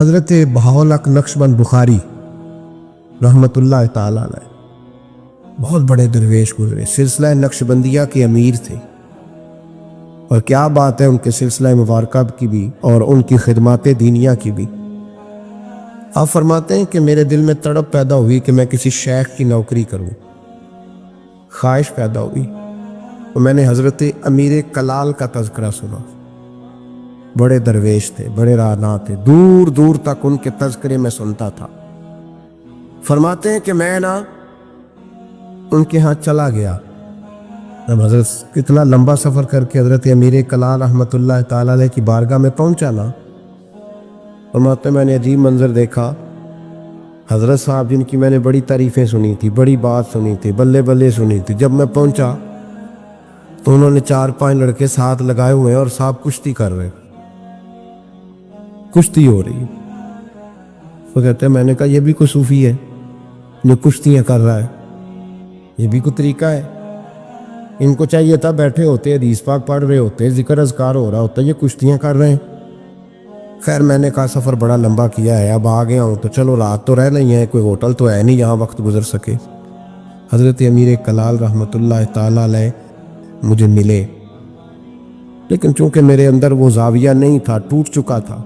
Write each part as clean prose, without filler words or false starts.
حضرت بہاؤالحق نقشبند بخاری رحمۃ اللہ تعالیٰ علیہ بہت بڑے درویش گزرے، سلسلہ نقشبندیہ کے امیر تھے، اور کیا بات ہے ان کے سلسلہ مبارکہ کی بھی اور ان کی خدمات دینیہ کی بھی۔ آپ فرماتے ہیں کہ میرے دل میں تڑپ پیدا ہوئی کہ میں کسی شیخ کی نوکری کروں، خواہش پیدا ہوئی، تو میں نے حضرت امیر کلال کا تذکرہ سنا۔ بڑے درویش تھے، بڑے راہنما تھے، دور دور تک ان کے تذکرے میں سنتا تھا۔ فرماتے ہیں کہ میں ان کے ہاں چلا گیا، جب حضرت کتنا لمبا سفر کر کے حضرت امیر کلال رحمۃ اللہ تعالی علیہ کی بارگاہ میں پہنچا نا، فرماتے ہیں میں نے عجیب منظر دیکھا۔ حضرت صاحب جن کی میں نے بڑی تعریفیں سنی تھی، بڑی بات سنی تھی، بلے بلے سنی تھی، جب میں پہنچا تو انہوں نے 4-5 لڑکے ساتھ لگائے ہوئے اور صاحب کشتی کر رہے، کشتی ہو رہی۔ وہ کہتے ہیں میں نے کہا یہ بھی کوئی صوفی ہے جو کشتیاں کر رہا ہے، یہ بھی کوئی طریقہ ہے؟ ان کو چاہیے تھا بیٹھے ہوتے، حدیث پاک پڑھ رہے ہوتے، ذکر اذکار ہو رہا ہوتا، یہ کشتیاں کر رہے ہیں۔ خیر میں نے کہا سفر بڑا لمبا کیا ہے، اب آ گیا ہوں تو چلو رات تو رہ نہیں ہے، کوئی ہوٹل تو ہے نہیں یہاں وقت گزر سکے۔ حضرت امیر کلال رحمۃ اللہ تعالیٰ علیہ مجھے ملے، لیکن چونکہ میرے اندر وہ زاویہ نہیں تھا، ٹوٹ چکا تھا۔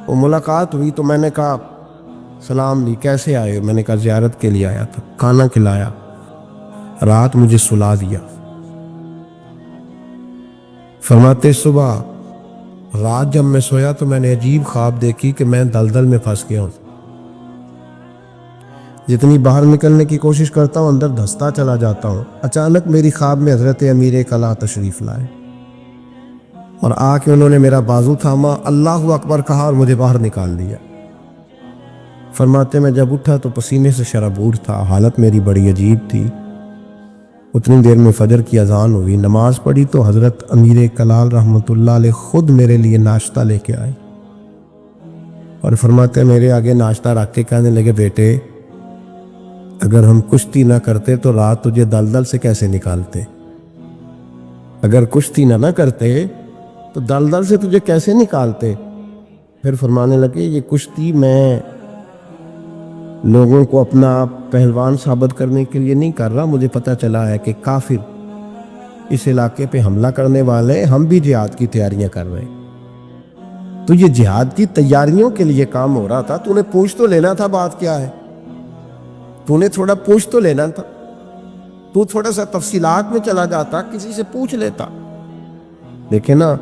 وہ ملاقات ہوئی تو میں نے کہا سلام لی، کیسے آئے؟ میں نے کہا زیارت کے لیے آیا تھا، کھانا کھلایا، رات مجھے سلا دیا۔ فرماتے صبح رات جب میں سویا تو میں نے عجیب خواب دیکھی کہ میں دلدل میں پھنس گیا ہوں، جتنی باہر نکلنے کی کوشش کرتا ہوں اندر دھستا چلا جاتا ہوں۔ اچانک میری خواب میں حضرت امیر کلال تشریف لائے اور آ کے انہوں نے میرا بازو تھاما، اللہ اکبر کہا اور مجھے باہر نکال دیا۔ فرماتے میں جب اٹھا تو پسینے سے شرابور تھا، حالت میری بڑی عجیب تھی۔ اتنی دیر میں فجر کی اذان ہوئی، نماز پڑھی تو حضرت امیر کلال رحمۃ اللہ علیہ خود میرے لیے ناشتہ لے کے آئے اور فرماتے میرے آگے ناشتہ رکھ کے کہنے لگے بیٹے اگر ہم کشتی نہ کرتے تو رات تجھے دلدل سے کیسے نکالتے؟ اگر کشتی نہ کرتے تو دلدل سے تجھے کیسے نکالتے؟ پھر فرمانے لگے یہ کشتی میں لوگوں کو اپنا پہلوان ثابت کرنے کے لیے نہیں کر رہا، مجھے پتہ چلا ہے کہ کافر اس علاقے پہ حملہ کرنے والے، ہم بھی جہاد کی تیاریاں کر رہے ہیں، تو یہ جہاد کی تیاریوں کے لیے کام ہو رہا تھا، تو نے پوچھ تو لینا تھا بات کیا ہے، تو نے تھوڑا پوچھ تو لینا تھا، تو تھوڑا سا تفصیلات میں چلا جاتا، کسی سے پوچھ لیتا۔ لیکن نا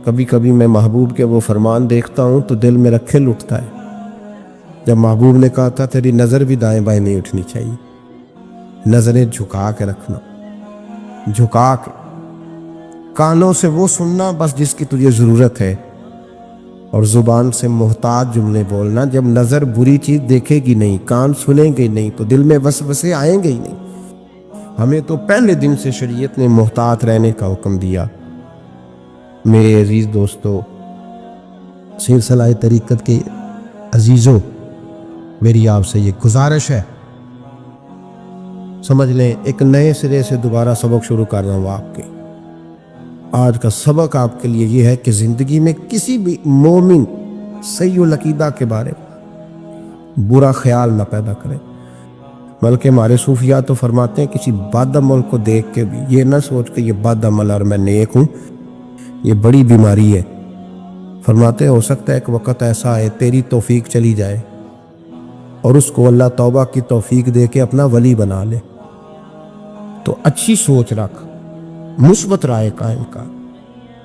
کبھی کبھی میں محبوب کے وہ فرمان دیکھتا ہوں تو دل میرا کھل اٹھتا ہے۔ جب محبوب نے کہا تھا تیری نظر بھی دائیں بائیں نہیں اٹھنی چاہیے، نظریں جھکا کے رکھنا، جھکا کے، کانوں سے وہ سننا بس جس کی تجھے ضرورت ہے، اور زبان سے محتاط جملے بولنا۔ جب نظر بری چیز دیکھے گی نہیں، کان سنیں گے نہیں تو دل میں وسوسے آئیں گے ہی نہیں۔ ہمیں تو پہلے دن سے شریعت نے محتاط رہنے کا حکم دیا۔ میرے عزیز دوستو، سلسلہ طریقت کے عزیزوں، میری آپ سے یہ گزارش ہے، سمجھ لیں ایک نئے سرے سے دوبارہ سبق شروع کر رہا ہوں آپ کے۔ آج کا سبق آپ کے لیے یہ ہے کہ زندگی میں کسی بھی مومن صحیح العقیدہ کے بارے میں برا خیال نہ پیدا کرے، بلکہ ہمارے صوفیاء تو فرماتے ہیں کسی بد عمل کو دیکھ کے بھی یہ نہ سوچ کہ یہ بد عمل اور میں نیک ہوں، یہ بڑی بیماری ہے۔ فرماتے ہو سکتا ہے ایک وقت ایسا ہے تیری توفیق چلی جائے اور اس کو اللہ توبہ کی توفیق دے کے اپنا ولی بنا لے، تو اچھی سوچ رکھ، مثبت رائے قائم کر۔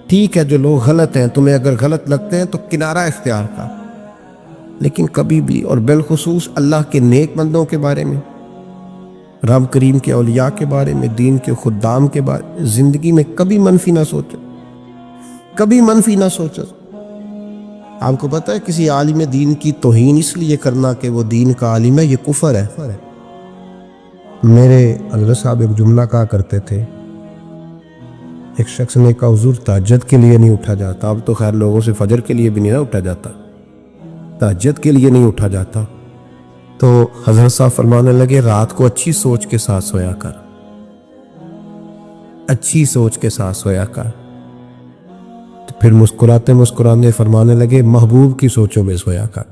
ٹھیک ہے جو لوگ غلط ہیں، تمہیں اگر غلط لگتے ہیں تو کنارہ اختیار کر، لیکن کبھی بھی اور بالخصوص اللہ کے نیک بندوں کے بارے میں، رب کریم کے اولیاء کے بارے میں، دین کے خدام کے بارے میں زندگی میں کبھی منفی نہ سوچو، کبھی منفی نہ سوچو۔ آپ کو پتہ ہے کسی عالم دین کی توہین اس لیے کرنا کہ وہ دین کا عالم ہے، یہ کفر ہے۔ میرے حضرت صاحب ایک جملہ کہا کرتے تھے، ایک شخص نے کہا حضور تہجد کے لیے نہیں اٹھا جاتا، اب تو خیر لوگوں سے فجر کے لیے بھی نہیں نہ اٹھا جاتا، تہجد کے لیے نہیں اٹھا جاتا، تو حضرت صاحب فرمانے لگے رات کو اچھی سوچ کے ساتھ سویا کر، اچھی سوچ کے ساتھ سویا کر۔ پھر مسکراتے مسکرانے فرمانے لگے محبوب کی سوچوں میں سویا کر،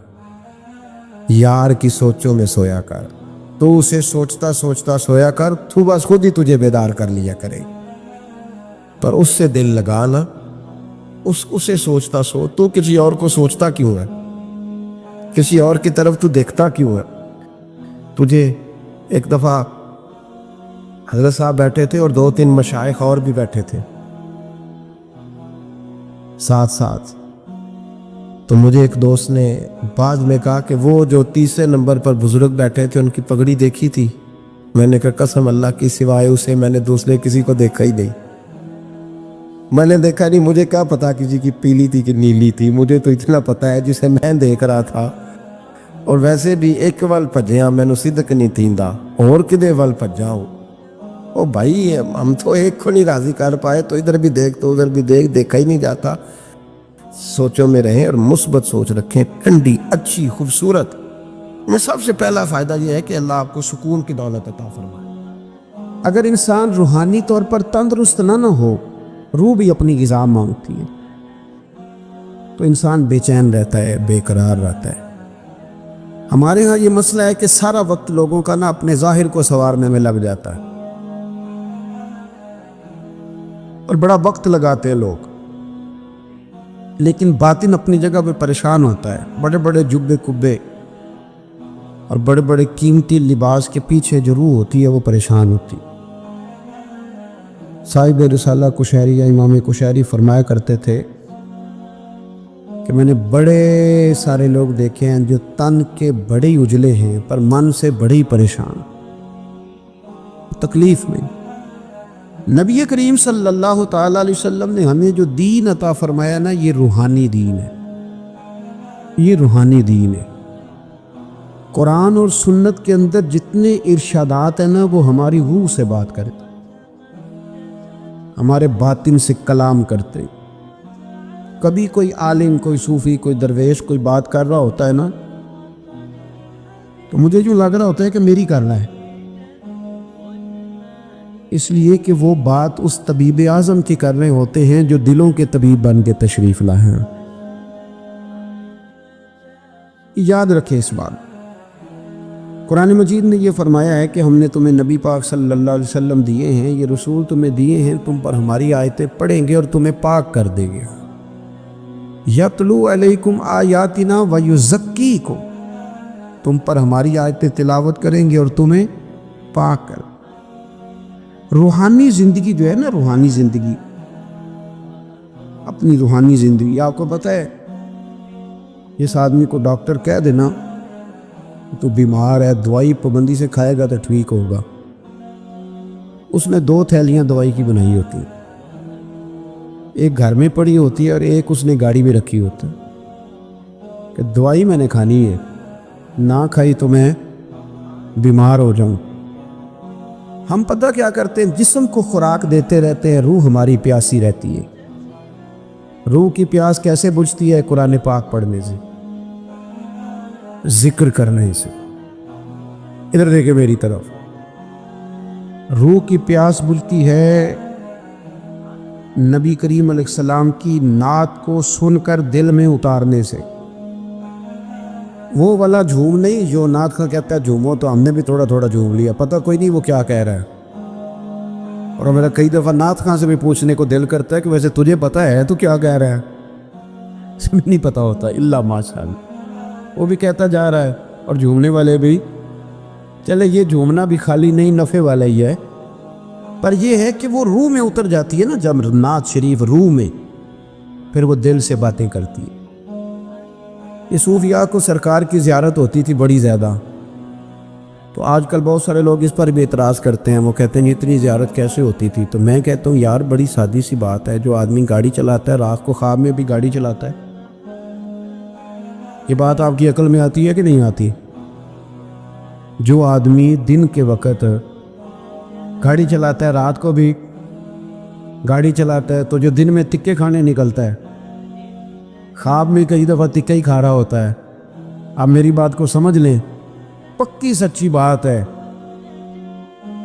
یار کی سوچوں میں سویا کر، تو اسے سوچتا سوچتا سویا کر، تو بس خود ہی تجھے بیدار کر لیا کرے، پر اس سے دل لگانا، اسے سوچتا سو، تو کسی اور کو سوچتا کیوں ہے؟ کسی اور کی طرف تو دیکھتا کیوں ہے؟ تجھے ایک دفعہ حضرت صاحب بیٹھے تھے اور 2-3 مشائخ اور بھی بیٹھے تھے ساتھ ساتھ، تو مجھے ایک دوست نے بعد میں کہا کہ وہ جو تیسرے نمبر پر بزرگ بیٹھے تھے ان کی پگڑی دیکھی تھی؟ میں نے کہا قسم اللہ کی سوائے اسے میں نے دوسرے کسی کو دیکھا ہی نہیں، میں نے دیکھا نہیں، مجھے کیا پتا کسی کی پیلی تھی کہ نیلی تھی، مجھے تو اتنا پتا ہے جسے میں دیکھ رہا تھا، اور ویسے بھی ایک ول پجیا مینو صدق نہیں تھیندا، اور کدے ول پجا ہوں، او بھائی ہم تو ایک کو نہیں راضی کر پائے، تو ادھر بھی دیکھ تو ادھر بھی دیکھ، دیکھا ہی نہیں جاتا۔ سوچوں میں رہیں اور مثبت سوچ رکھیں، ٹھنڈی اچھی خوبصورت۔ میں سب سے پہلا فائدہ یہ ہے کہ اللہ آپ کو سکون کی دولت عطا فرمائے۔ اگر انسان روحانی طور پر تندرست نہ ہو، روح بھی اپنی غذا مانگتی ہے، تو انسان بے چین رہتا ہے، بے قرار رہتا ہے۔ ہمارے ہاں یہ مسئلہ ہے کہ سارا وقت لوگوں کا اپنے ظاہر کو سنوارنے میں لگ جاتا ہے، اور بڑا وقت لگاتے ہیں لوگ، لیکن باطن اپنی جگہ پہ پریشان ہوتا ہے۔ بڑے بڑے جبے کبے اور بڑے بڑے قیمتی لباس کے پیچھے جو روح ہوتی ہے وہ پریشان ہوتی ہے۔ صاحب رسالہ کشیری یا امام کشیری فرمایا کرتے تھے کہ میں نے بڑے سارے لوگ دیکھے ہیں جو تن کے بڑے ہی اجلے ہیں پر من سے بڑے ہی پریشان، تکلیف میں۔ نبی کریم صلی اللہ تعالی علیہ وسلم نے ہمیں جو دین عطا فرمایا نا، یہ روحانی دین ہے، یہ روحانی دین ہے۔ قرآن اور سنت کے اندر جتنے ارشادات ہیں نا، وہ ہماری روح سے بات کرتے، ہمارے باطن سے کلام کرتے۔ کبھی کوئی عالم، کوئی صوفی، کوئی درویش کوئی بات کر رہا ہوتا ہے نا، تو مجھے جو لگ رہا ہوتا ہے کہ میری کر رہا ہے، اس لیے کہ وہ بات اس طبیب اعظم کی کر رہے ہوتے ہیں جو دلوں کے طبیب بن کے تشریف لائے ہیں۔ یاد رکھیں اس بات، قرآن مجید نے یہ فرمایا ہے کہ ہم نے تمہیں نبی پاک صلی اللہ علیہ وسلم دیے ہیں، یہ رسول تمہیں دیے ہیں، تم پر ہماری آیتیں پڑھیں گے اور تمہیں پاک کر دیں گے۔ یتلو علیکم آیاتنا ویزکیکم، تم پر ہماری آیتیں تلاوت کریں گے اور تمہیں پاک کر۔ روحانی زندگی جو ہے نا، روحانی زندگی، اپنی روحانی زندگی، آپ کو پتہ ہے اس آدمی کو ڈاکٹر کہہ دینا تو بیمار ہے، دوائی پابندی سے کھائے گا تو ٹھیک ہوگا، اس نے 2 تھیلیاں دوائی کی بنائی ہوتی ہیں، ایک گھر میں پڑی ہوتی ہے اور ایک اس نے گاڑی میں رکھی ہوتی ہے کہ دوائی میں نے کھانی ہے، نہ کھائی تو میں بیمار ہو جاؤں۔ ہم پتہ کیا کرتے ہیں، جسم کو خوراک دیتے رہتے ہیں، روح ہماری پیاسی رہتی ہے۔ روح کی پیاس کیسے بجھتی ہے؟ قرآن پاک پڑھنے سے، ذکر کرنے سے۔ ادھر دیکھیں میری طرف، روح کی پیاس بجھتی ہے نبی کریم علیہ السلام کی نعت کو سن کر دل میں اتارنے سے۔ وہ والا جھوم نہیں جو نعت کا کہتا ہے جھومو، تو ہم نے بھی تھوڑا تھوڑا جھوم لیا، پتہ کوئی نہیں وہ کیا کہہ رہا ہے، اور میرا کئی دفعہ نعت خاں سے بھی پوچھنے کو دل کرتا ہے کہ ویسے تجھے پتہ ہے تو کیا کہہ رہا ہے؟ نہیں پتہ ہوتا الا ماشاء اللہ، وہ بھی کہتا جا رہا ہے اور جھومنے والے بھی۔ چلے یہ جھومنا بھی خالی نہیں، نفع والا ہی ہے، پر یہ ہے کہ وہ روح میں اتر جاتی ہے نا جب نعت شریف روح میں، پھر وہ دل سے باتیں کرتی ہے۔ یہ صوفیاء کو سرکار کی زیارت ہوتی تھی بڑی زیادہ، تو آج کل بہت سارے لوگ اس پر بھی اعتراض کرتے ہیں، وہ کہتے ہیں اتنی زیارت کیسے ہوتی تھی؟ تو میں کہتا ہوں یار بڑی سادی سی بات ہے، جو آدمی گاڑی چلاتا ہے رات کو خواب میں بھی گاڑی چلاتا ہے، یہ بات آپ کی عقل میں آتی ہے کہ نہیں آتی؟ جو آدمی دن کے وقت گاڑی چلاتا ہے رات کو بھی گاڑی چلاتا ہے، تو جو دن میں تکے کھانے نکلتا ہے خواب میں کئی دفعہ تکہ ہی کھا رہا ہوتا ہے۔ آپ میری بات کو سمجھ لیں، پکی سچی بات ہے،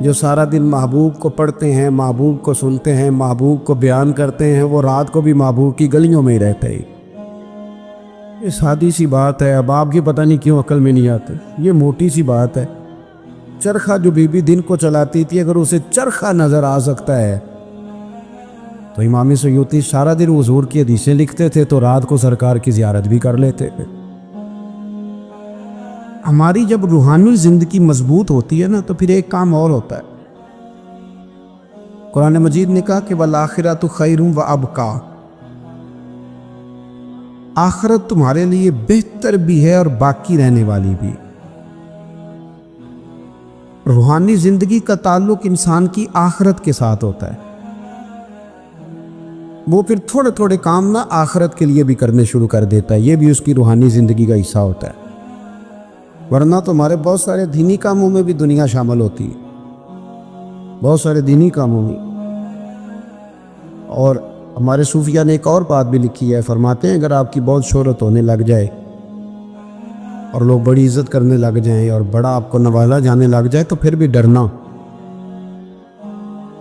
جو سارا دن محبوب کو پڑھتے ہیں، محبوب کو سنتے ہیں، محبوب کو بیان کرتے ہیں، وہ رات کو بھی محبوب کی گلیوں میں ہی رہتے ہیں۔ یہ سادی سی بات ہے، اب آپ کی پتہ نہیں کیوں عقل میں نہیں آتے۔ یہ موٹی سی بات ہے۔ چرخہ جو بی بی دن کو چلاتی تھی، اگر اسے چرخہ نظر آ سکتا ہے تو امام سیوطی سارا دن حضور کی حدیثیں لکھتے تھے تو رات کو سرکار کی زیارت بھی کر لیتے تھے۔ ہماری جب روحانی زندگی مضبوط ہوتی ہے نا تو پھر ایک کام اور ہوتا ہے۔ قرآن مجید نے کہا کہ وَالْآخِرَةُ خَيْرٌ وَأَبْقَىٰ، آخرت تمہارے لیے بہتر بھی ہے اور باقی رہنے والی بھی۔ روحانی زندگی کا تعلق انسان کی آخرت کے ساتھ ہوتا ہے۔ وہ پھر تھوڑے تھوڑے کام نہ آخرت کے لیے بھی کرنے شروع کر دیتا ہے، یہ بھی اس کی روحانی زندگی کا حصہ ہوتا ہے۔ ورنہ تو ہمارے بہت سارے دینی کاموں میں بھی دنیا شامل ہوتی ہے، بہت سارے دینی کاموں میں۔ اور ہمارے صوفیہ نے ایک اور بات بھی لکھی ہے، فرماتے ہیں اگر آپ کی بہت شہرت ہونے لگ جائے اور لوگ بڑی عزت کرنے لگ جائیں اور بڑا آپ کو نوازا جانے لگ جائے تو پھر بھی ڈرنا،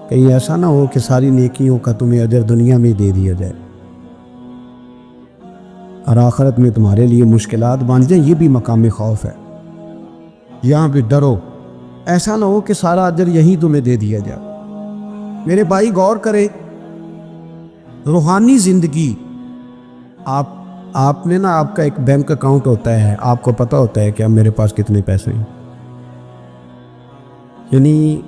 کہیں ایسا نہ ہو کہ ساری نیکیوں کا تمہیں اجر دنیا میں دے دیا جائے اور آخرت میں تمہارے لیے مشکلات بن جائیں۔ یہ بھی مقام خوف ہے، یہاں بھی ڈرو، ایسا نہ ہو کہ سارا اجر یہی تمہیں دے دیا جائے۔ میرے بھائی غور کرے، روحانی زندگی، آپ نے نا، آپ کا ایک بینک اکاؤنٹ ہوتا ہے، آپ کو پتہ ہوتا ہے کہ اب میرے پاس کتنے پیسے ہیں، یعنی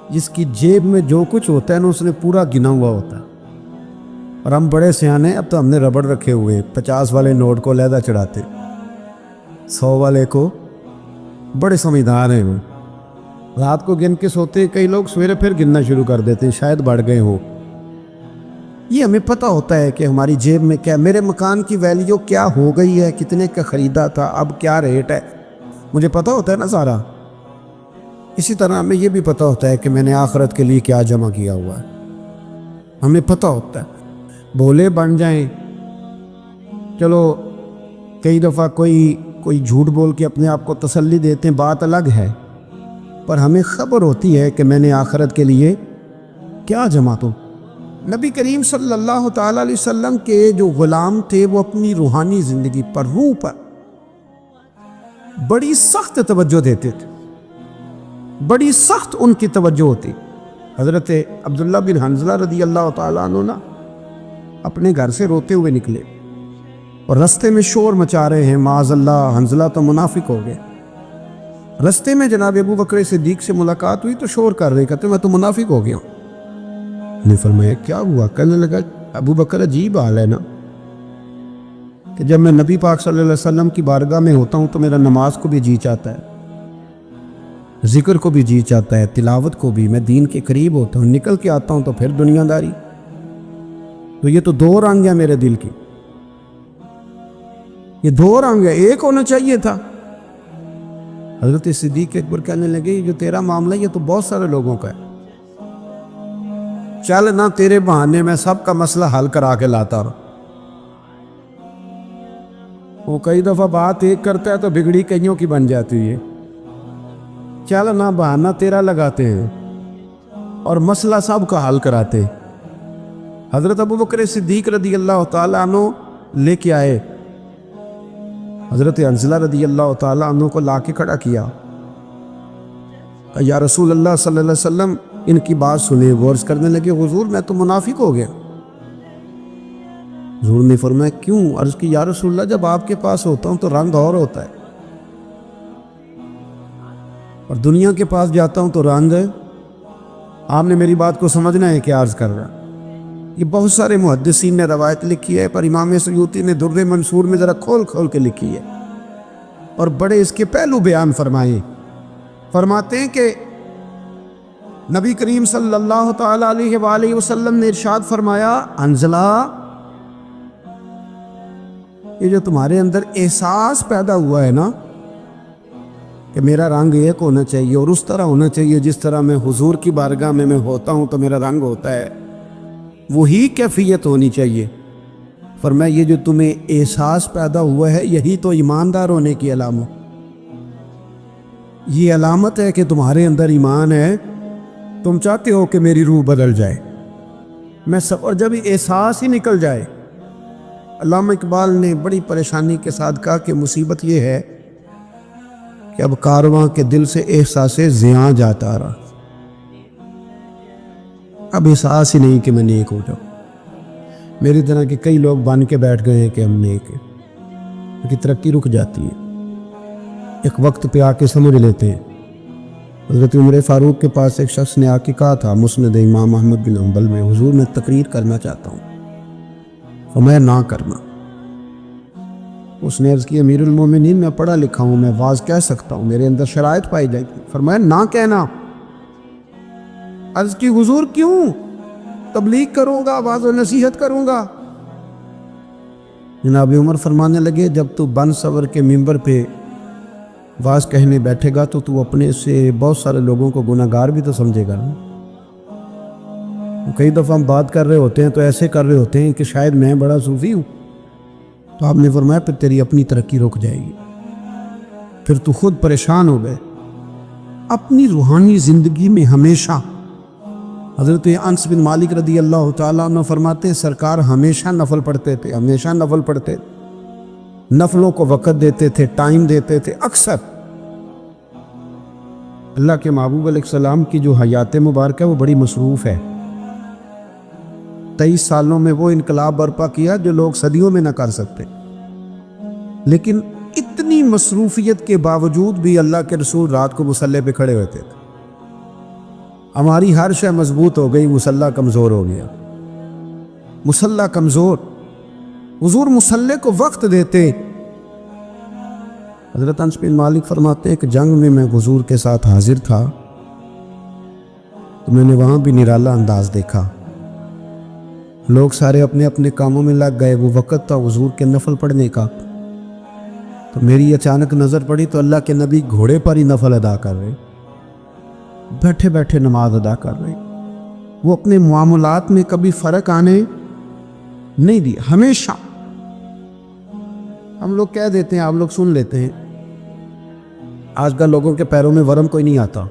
جس کی جیب میں جو کچھ ہوتا ہے نا اس نے پورا گنا ہوا ہوتا ہے۔ اور ہم بڑے سیانے، اب تو ہم نے ربڑ رکھے ہوئے، 50 والے نوٹ کو علیحدہ چڑھاتے، 100 والے کو، بڑے سمجھدار ہیں وہ، رات کو گن کے سوتے، کئی لوگ سویرے پھر گننا شروع کر دیتے ہیں، شاید بڑھ گئے ہوں۔ یہ ہمیں پتہ ہوتا ہے کہ ہماری جیب میں کیا، میرے مکان کی ویلیو کیا ہو گئی ہے، کتنے کا خریدا تھا، اب کیا ریٹ ہے، مجھے پتہ ہوتا ہے نا سارا۔ اسی طرح ہمیں یہ بھی پتہ ہوتا ہے کہ میں نے آخرت کے لیے کیا جمع کیا ہوا ہے، ہمیں پتہ ہوتا ہے۔ بھولے بن جائیں، چلو کئی دفعہ کوئی جھوٹ بول کے اپنے آپ کو تسلی دیتے ہیں، بات الگ ہے، پر ہمیں خبر ہوتی ہے کہ میں نے آخرت کے لیے کیا جمع تو۔ نبی کریم صلی اللہ تعالیٰ علیہ وسلم کے جو غلام تھے وہ اپنی روحانی زندگی پر، روح پر بڑی سخت توجہ دیتے تھے، بڑی سخت ان کی توجہ ہوتی۔ حضرت عبداللہ بن حنظلہ رضی اللہ تعالیٰ عنہ نا اپنے گھر سے روتے ہوئے نکلے اور رستے میں شور مچا رہے ہیں، معاذ اللہ حنظلہ تو منافق ہو گئے۔ رستے میں جناب ابو بکر صدیق سے ملاقات ہوئی تو شور کر رہے، کہتے میں تو منافق ہو گیا ہوں۔ نے فرمایا کیا ہوا؟ کہنے لگا ابو بکر عجیب حال ہے نا کہ جب میں نبی پاک صلی اللہ علیہ وسلم کی بارگاہ میں ہوتا ہوں تو میرا نماز کو بھی جی چاہتا ہے، ذکر کو بھی جی چاہتا ہے، تلاوت کو بھی، میں دین کے قریب ہوتا ہوں، نکل کے آتا ہوں تو پھر دنیا داری۔ تو یہ تو دو رنگ ہے میرے دل کی، یہ دو رنگ ہے، ایک ہونا چاہیے تھا۔ حضرت صدیق اکبر کہنے لگے یہ جو تیرا معاملہ یہ تو بہت سارے لوگوں کا ہے، چل نہ تیرے بہانے میں سب کا مسئلہ حل کرا کے لاتا رہا۔ وہ کئی دفعہ بات ایک کرتا ہے تو بگڑی کئیوں کی بن جاتی ہے، چل نہ بہانہ تیرا لگاتے ہیں اور مسئلہ سب کا حل کراتے۔ حضرت ابو بکر صدیق رضی اللہ تعالیٰ عنہ لے کے آئے، حضرت حنظلہ رضی اللہ تعالیٰ عنہ کو لا کے کھڑا کیا، یا رسول اللہ صلی اللہ علیہ وسلم ان کی بات سنے۔ غور کرنے لگے حضور میں تو منافق ہو گیا۔ حضور نے فرمایا کیوں؟ عرض کی یا رسول اللہ جب آپ کے پاس ہوتا ہوں تو رنگ اور ہوتا ہے اور دنیا کے پاس جاتا ہوں تو رنگ ہے۔ آپ نے میری بات کو سمجھنا ہے کہ عرض کر رہا۔ یہ بہت سارے محدثین نے روایت لکھی ہے، پر امام سیوطی نے در منصور میں ذرا کھول کھول کے لکھی ہے اور بڑے اس کے پہلو بیان فرمائے۔ فرماتے ہیں کہ نبی کریم صلی اللہ تعالیٰ علیہ وآلہ وسلم نے ارشاد فرمایا حنظلہ یہ جو تمہارے اندر احساس پیدا ہوا ہے نا کہ میرا رنگ ایک ہونا چاہیے اور اس طرح ہونا چاہیے جس طرح میں حضور کی بارگاہ میں ہوتا ہوں تو میرا رنگ ہوتا ہے، وہی کیفیت ہونی چاہیے۔ فرمایا یہ جو تمہیں احساس پیدا ہوا ہے یہی تو ایماندار ہونے کی علامت، یہ علامت ہے کہ تمہارے اندر ایمان ہے، تم چاہتے ہو کہ میری روح بدل جائے، میں سب، اور جب یہ احساس ہی نکل جائے۔ علامہ اقبال نے بڑی پریشانی کے ساتھ کہا کہ مصیبت یہ ہے کہ اب کارواں کے دل سے احساس زیاں جاتا رہا، اب احساس ہی نہیں کہ میں نیک ہو جاؤں۔ میری طرح کے کئی لوگ بن کے بیٹھ گئے ہیں کہ ہم نیک ہیں، کیونکہ ترقی رک جاتی ہے، ایک وقت پہ آ کے سمجھ لیتے ہیں۔ حضرت عمر فاروق کے پاس ایک شخص نے آ کے کہا تھا مسند امام احمد بن حنبل میں، حضور میں تقریر کرنا چاہتا ہوں، فرمایا نہ کرنا۔ اس نے عرض کی امیر المومنین میں پڑھا لکھا ہوں، میں واز کہہ سکتا ہوں، میرے اندر شرائط پائی جائے گی۔ فرمایا نہ کہنا۔ عرض کی حضور کیوں؟ تبلیغ کروں گا، واز و نصیحت کروں گا۔ جناب عمر فرمانے لگے جب تو بن سور کے ممبر پہ واز کہنے بیٹھے گا تو اپنے سے بہت سارے لوگوں کو گناہ گار بھی تو سمجھے گا نا۔ کئی دفعہ ہم بات کر رہے ہوتے ہیں تو ایسے کر رہے ہوتے ہیں کہ شاید میں بڑا صوفی ہوں، تو آپ نے فرمایا پھر تیری اپنی ترقی رک جائے گی، پھر تو خود پریشان ہو گئے۔ اپنی روحانی زندگی میں ہمیشہ، حضرت انس بن مالک رضی اللہ تعالیٰ عنہ فرماتے ہیں سرکار ہمیشہ نفل پڑھتے تھے، ہمیشہ نفل پڑھتے، نفلوں کو وقت دیتے تھے، ٹائم دیتے تھے۔ اکثر اللہ کے محبوب علیہ السلام کی جو حیات مبارکہ ہے وہ بڑی مصروف ہے۔ 23 سالوں میں وہ انقلاب برپا کیا جو لوگ صدیوں میں نہ کر سکتے، لیکن اتنی مصروفیت کے باوجود بھی اللہ کے رسول رات کو مصلی پہ کھڑے ہوتے تھے۔ ہماری ہر شے مضبوط ہو گئی، مصلی کمزور ہو گیا، مصلی کمزور۔ حضور مصلی کو وقت دیتے۔ حضرت انس بن مالک فرماتے ہیں کہ جنگ میں حضور کے ساتھ حاضر تھا تو میں نے وہاں بھی نرالا انداز دیکھا، لوگ سارے اپنے اپنے کاموں میں لگ گئے، وہ وقت تھا حضور کے نفل پڑھنے کا۔ تو میری اچانک نظر پڑی تو اللہ کے نبی گھوڑے پر ہی نفل ادا کر رہے، بیٹھے بیٹھے نماز ادا کر رہے۔ وہ اپنے معاملات میں کبھی فرق آنے نہیں دی، ہمیشہ۔ ہم لوگ کہہ دیتے ہیں، آپ لوگ سن لیتے ہیں، آج کل لوگوں کے پیروں میں ورم کوئی نہیں آتا،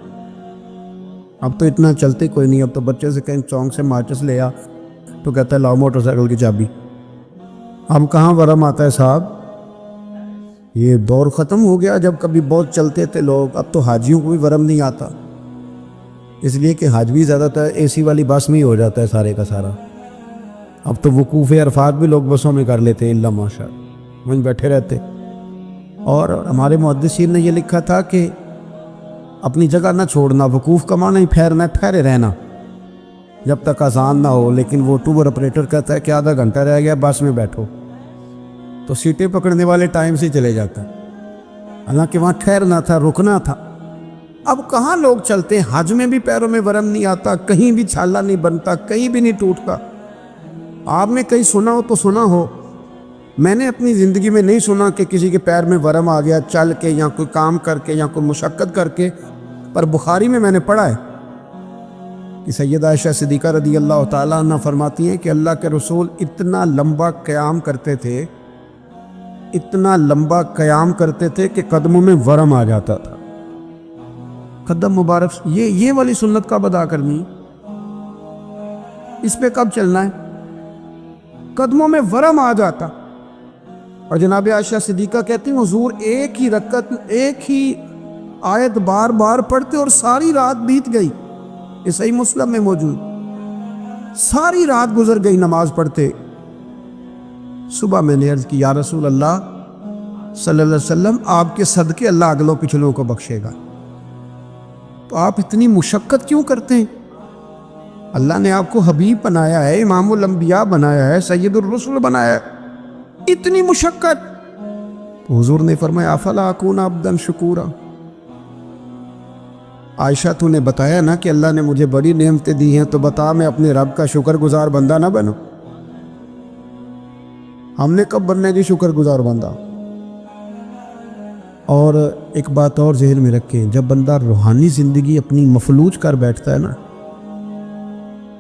اب تو اتنا چلتے کوئی نہیں، اب تو بچے سے کہیں چونک سے ماچس لے آ تو کہتا ہے لاؤ موٹر سائیکل کی چابی۔ ہم کہاں ورم آتا ہے صاحب، یہ دور ختم ہو گیا جب کبھی بہت چلتے تھے لوگ، اب تو حاجیوں کو بھی ورم نہیں آتا، اس لیے کہ حاج بھی زیادہ تر اے سی والی بس میں ہی ہو جاتا ہے سارے کا سارا۔ اب تو وقوف عرفات بھی لوگ بسوں میں کر لیتے ہیں، اللہ ماشاء اللہ، وہیں بیٹھے رہتے۔ اور ہمارے محدثین نے یہ لکھا تھا کہ اپنی جگہ نہ چھوڑنا، وقوف کا معنی ہی ٹھہرنا، ٹھہرے رہنا جب تک اذان نہ ہو، لیکن وہ ٹور آپریٹر کہتا ہے کہ آدھا گھنٹہ رہ گیا بس میں بیٹھو، تو سیٹیں پکڑنے والے ٹائم سے چلے جاتا ہے، حالانکہ وہاں ٹھہرنا تھا، رکنا تھا۔ اب کہاں لوگ چلتے ہیں، حج میں بھی پیروں میں ورم نہیں آتا، کہیں بھی چھالا نہیں بنتا، کہیں بھی نہیں ٹوٹتا۔ آپ نے کہیں سنا ہو تو سنا ہو، میں نے اپنی زندگی میں نہیں سنا کہ کسی کے پیر میں ورم آ گیا چل کے یا کوئی کام کر کے یا کوئی مشقت کر کے، پر بخاری میں نے پڑھا ہے کہ سیدہ عائشہ صدیقہ رضی اللہ تعالیٰ عنہ فرماتی ہیں کہ اللہ کے رسول اتنا لمبا قیام کرتے تھے، اتنا لمبا قیام کرتے تھے کہ قدموں میں ورم آ جاتا تھا۔ قدم مبارک، یہ والی سنت کب ادا کرنی، اس پہ کب چلنا ہے؟ قدموں میں ورم آ جاتا۔ اور جناب عائشہ صدیقہ کہتی ہیں حضور ایک ہی رکعت، ایک ہی آیت بار بار پڑھتے اور ساری رات بیت گئی، یہ صحیح مسلم میں موجود، ساری رات گزر گئی نماز پڑھتے۔ صبح میں نے عرض کی یا رسول اللہ صلی اللہ علیہ وسلم، آپ کے صدقے اللہ اگلوں پچھلوں کو بخشے گا، تو آپ اتنی مشقت کیوں کرتے ہیں؟ اللہ نے آپ کو حبیب بنایا ہے، امام الانبیاء بنایا ہے، سید الرسل بنایا ہے، اتنی مشقت؟ تو حضور نے فرمایا افلا اکون عبدا شکورا، عائشہ تو نے بتایا نا کہ اللہ نے مجھے بڑی نعمتیں دی ہیں، تو بتا میں اپنے رب کا شکر گزار بندہ نہ بنوں؟ ہم نے کب بننے کی شکر گزار بندہ؟ اور ایک بات اور ذہن میں رکھیں، جب بندہ روحانی زندگی اپنی مفلوج کر بیٹھتا ہے نا،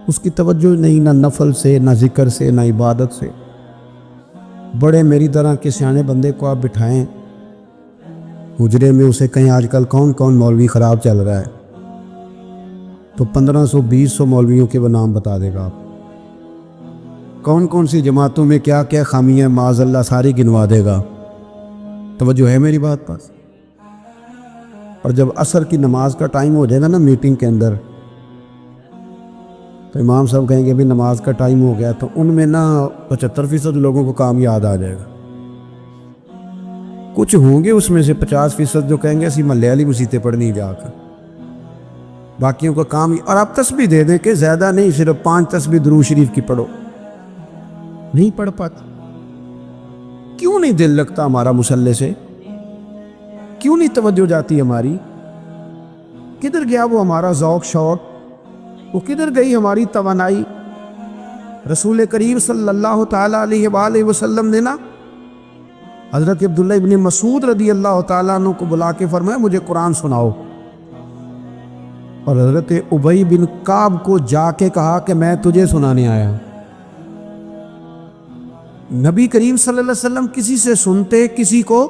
اس کی توجہ نہیں نہ نفل سے، نہ ذکر سے، نہ عبادت سے۔ بڑے میری طرح کے سیانے بندے کو آپ بٹھائیں، حجرے میں اسے کہیں آج کل کون کون مولوی خراب چل رہا ہے تو 1500-2000 مولویوں کے وہ نام بتا دے گا آپ. کون کون سی جماعتوں میں کیا کیا خامیاں معاذ اللہ ساری گنوا دے گا. توجہ ہے میری بات پر. اور جب عصر کی نماز کا ٹائم ہو جائے گا نا میٹنگ کے اندر تو امام صاحب کہیں گے بھی نماز کا ٹائم ہو گیا, تو ان میں نا 75% لوگوں کو کام یاد آ جائے گا. کچھ ہوں گے اس میں سے 50% جو کہیں گے اسی محلے والی مسیتیں پڑھنی جا کر, باقیوں کا کام. اور آپ تسبیح دے دیں کہ زیادہ نہیں, صرف 5 تسبیح درود شریف کی پڑھو. نہیں پڑھ پاتے. کیوں نہیں دل لگتا ہمارا مصلی سے؟ کیوں نہیں توجہ جاتی ہماری؟ کدھر گیا وہ ہمارا ذوق شوق؟ وہ کدھر گئی ہماری توانائی؟ رسول کریم صلی اللہ تعالیٰ علیہ وآلہ وسلم نے نا حضرت عبداللہ ابن مسعود رضی اللہ تعالیٰ عنہ کو بلا کے فرمایا مجھے قرآن سناؤ, اور حضرت ابی بن کعب کو جا کے کہا کہ میں تجھے سنانے آیا ہوں. نبی کریم صلی اللہ علیہ وسلم کسی سے سنتے, کسی کو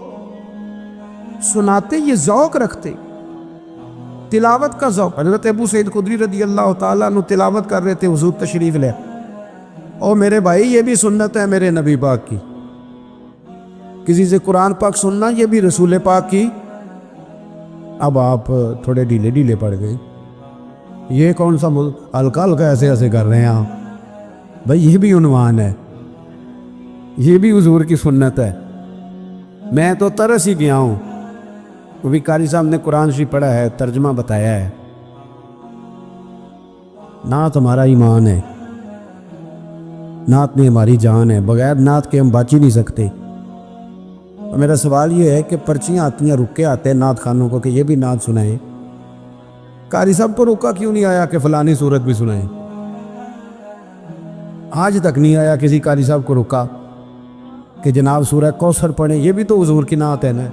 سناتے, یہ ذوق رکھتے, تلاوت کا ذوق. حضرت ابو سعید خدری رضی اللہ تعالیٰ عنہ تلاوت کر رہے تھے, حضور تشریف لے. اور میرے بھائی یہ بھی سنت ہے میرے نبی پاک کی, کسی سے قرآن پاک سننا یہ بھی رسول پاک کی. اب آپ تھوڑے ڈھیلے ڈھیلے پڑ گئے. یہ کون سا ہلکا ہلکا ایسے ایسے کر رہے ہیں آپ؟ بھائی یہ بھی عنوان ہے, یہ بھی حضور کی سنت ہے. میں تو ترس ہی گیا ہوں. وہ بھی قاری صاحب نے قرآن شریف پڑھا ہے, ترجمہ بتایا ہے. نعت ہمارا ایمان ہے, نعت میں ہماری جان ہے, بغیر نعت کے ہم بچ ہی نہیں سکتے. اور میرا سوال یہ ہے کہ پرچیاں آتی ہیں, رکے آتے ہیں نعت خانوں کو کہ یہ بھی نعت سنائیں. قاری صاحب کو روکا کیوں نہیں آیا کہ فلانی صورت بھی سنائیں؟ آج تک نہیں آیا کسی قاری صاحب کو روکا کہ جناب سورہ کوثر پڑھیں, یہ بھی تو حضور کی نعت ہے نا.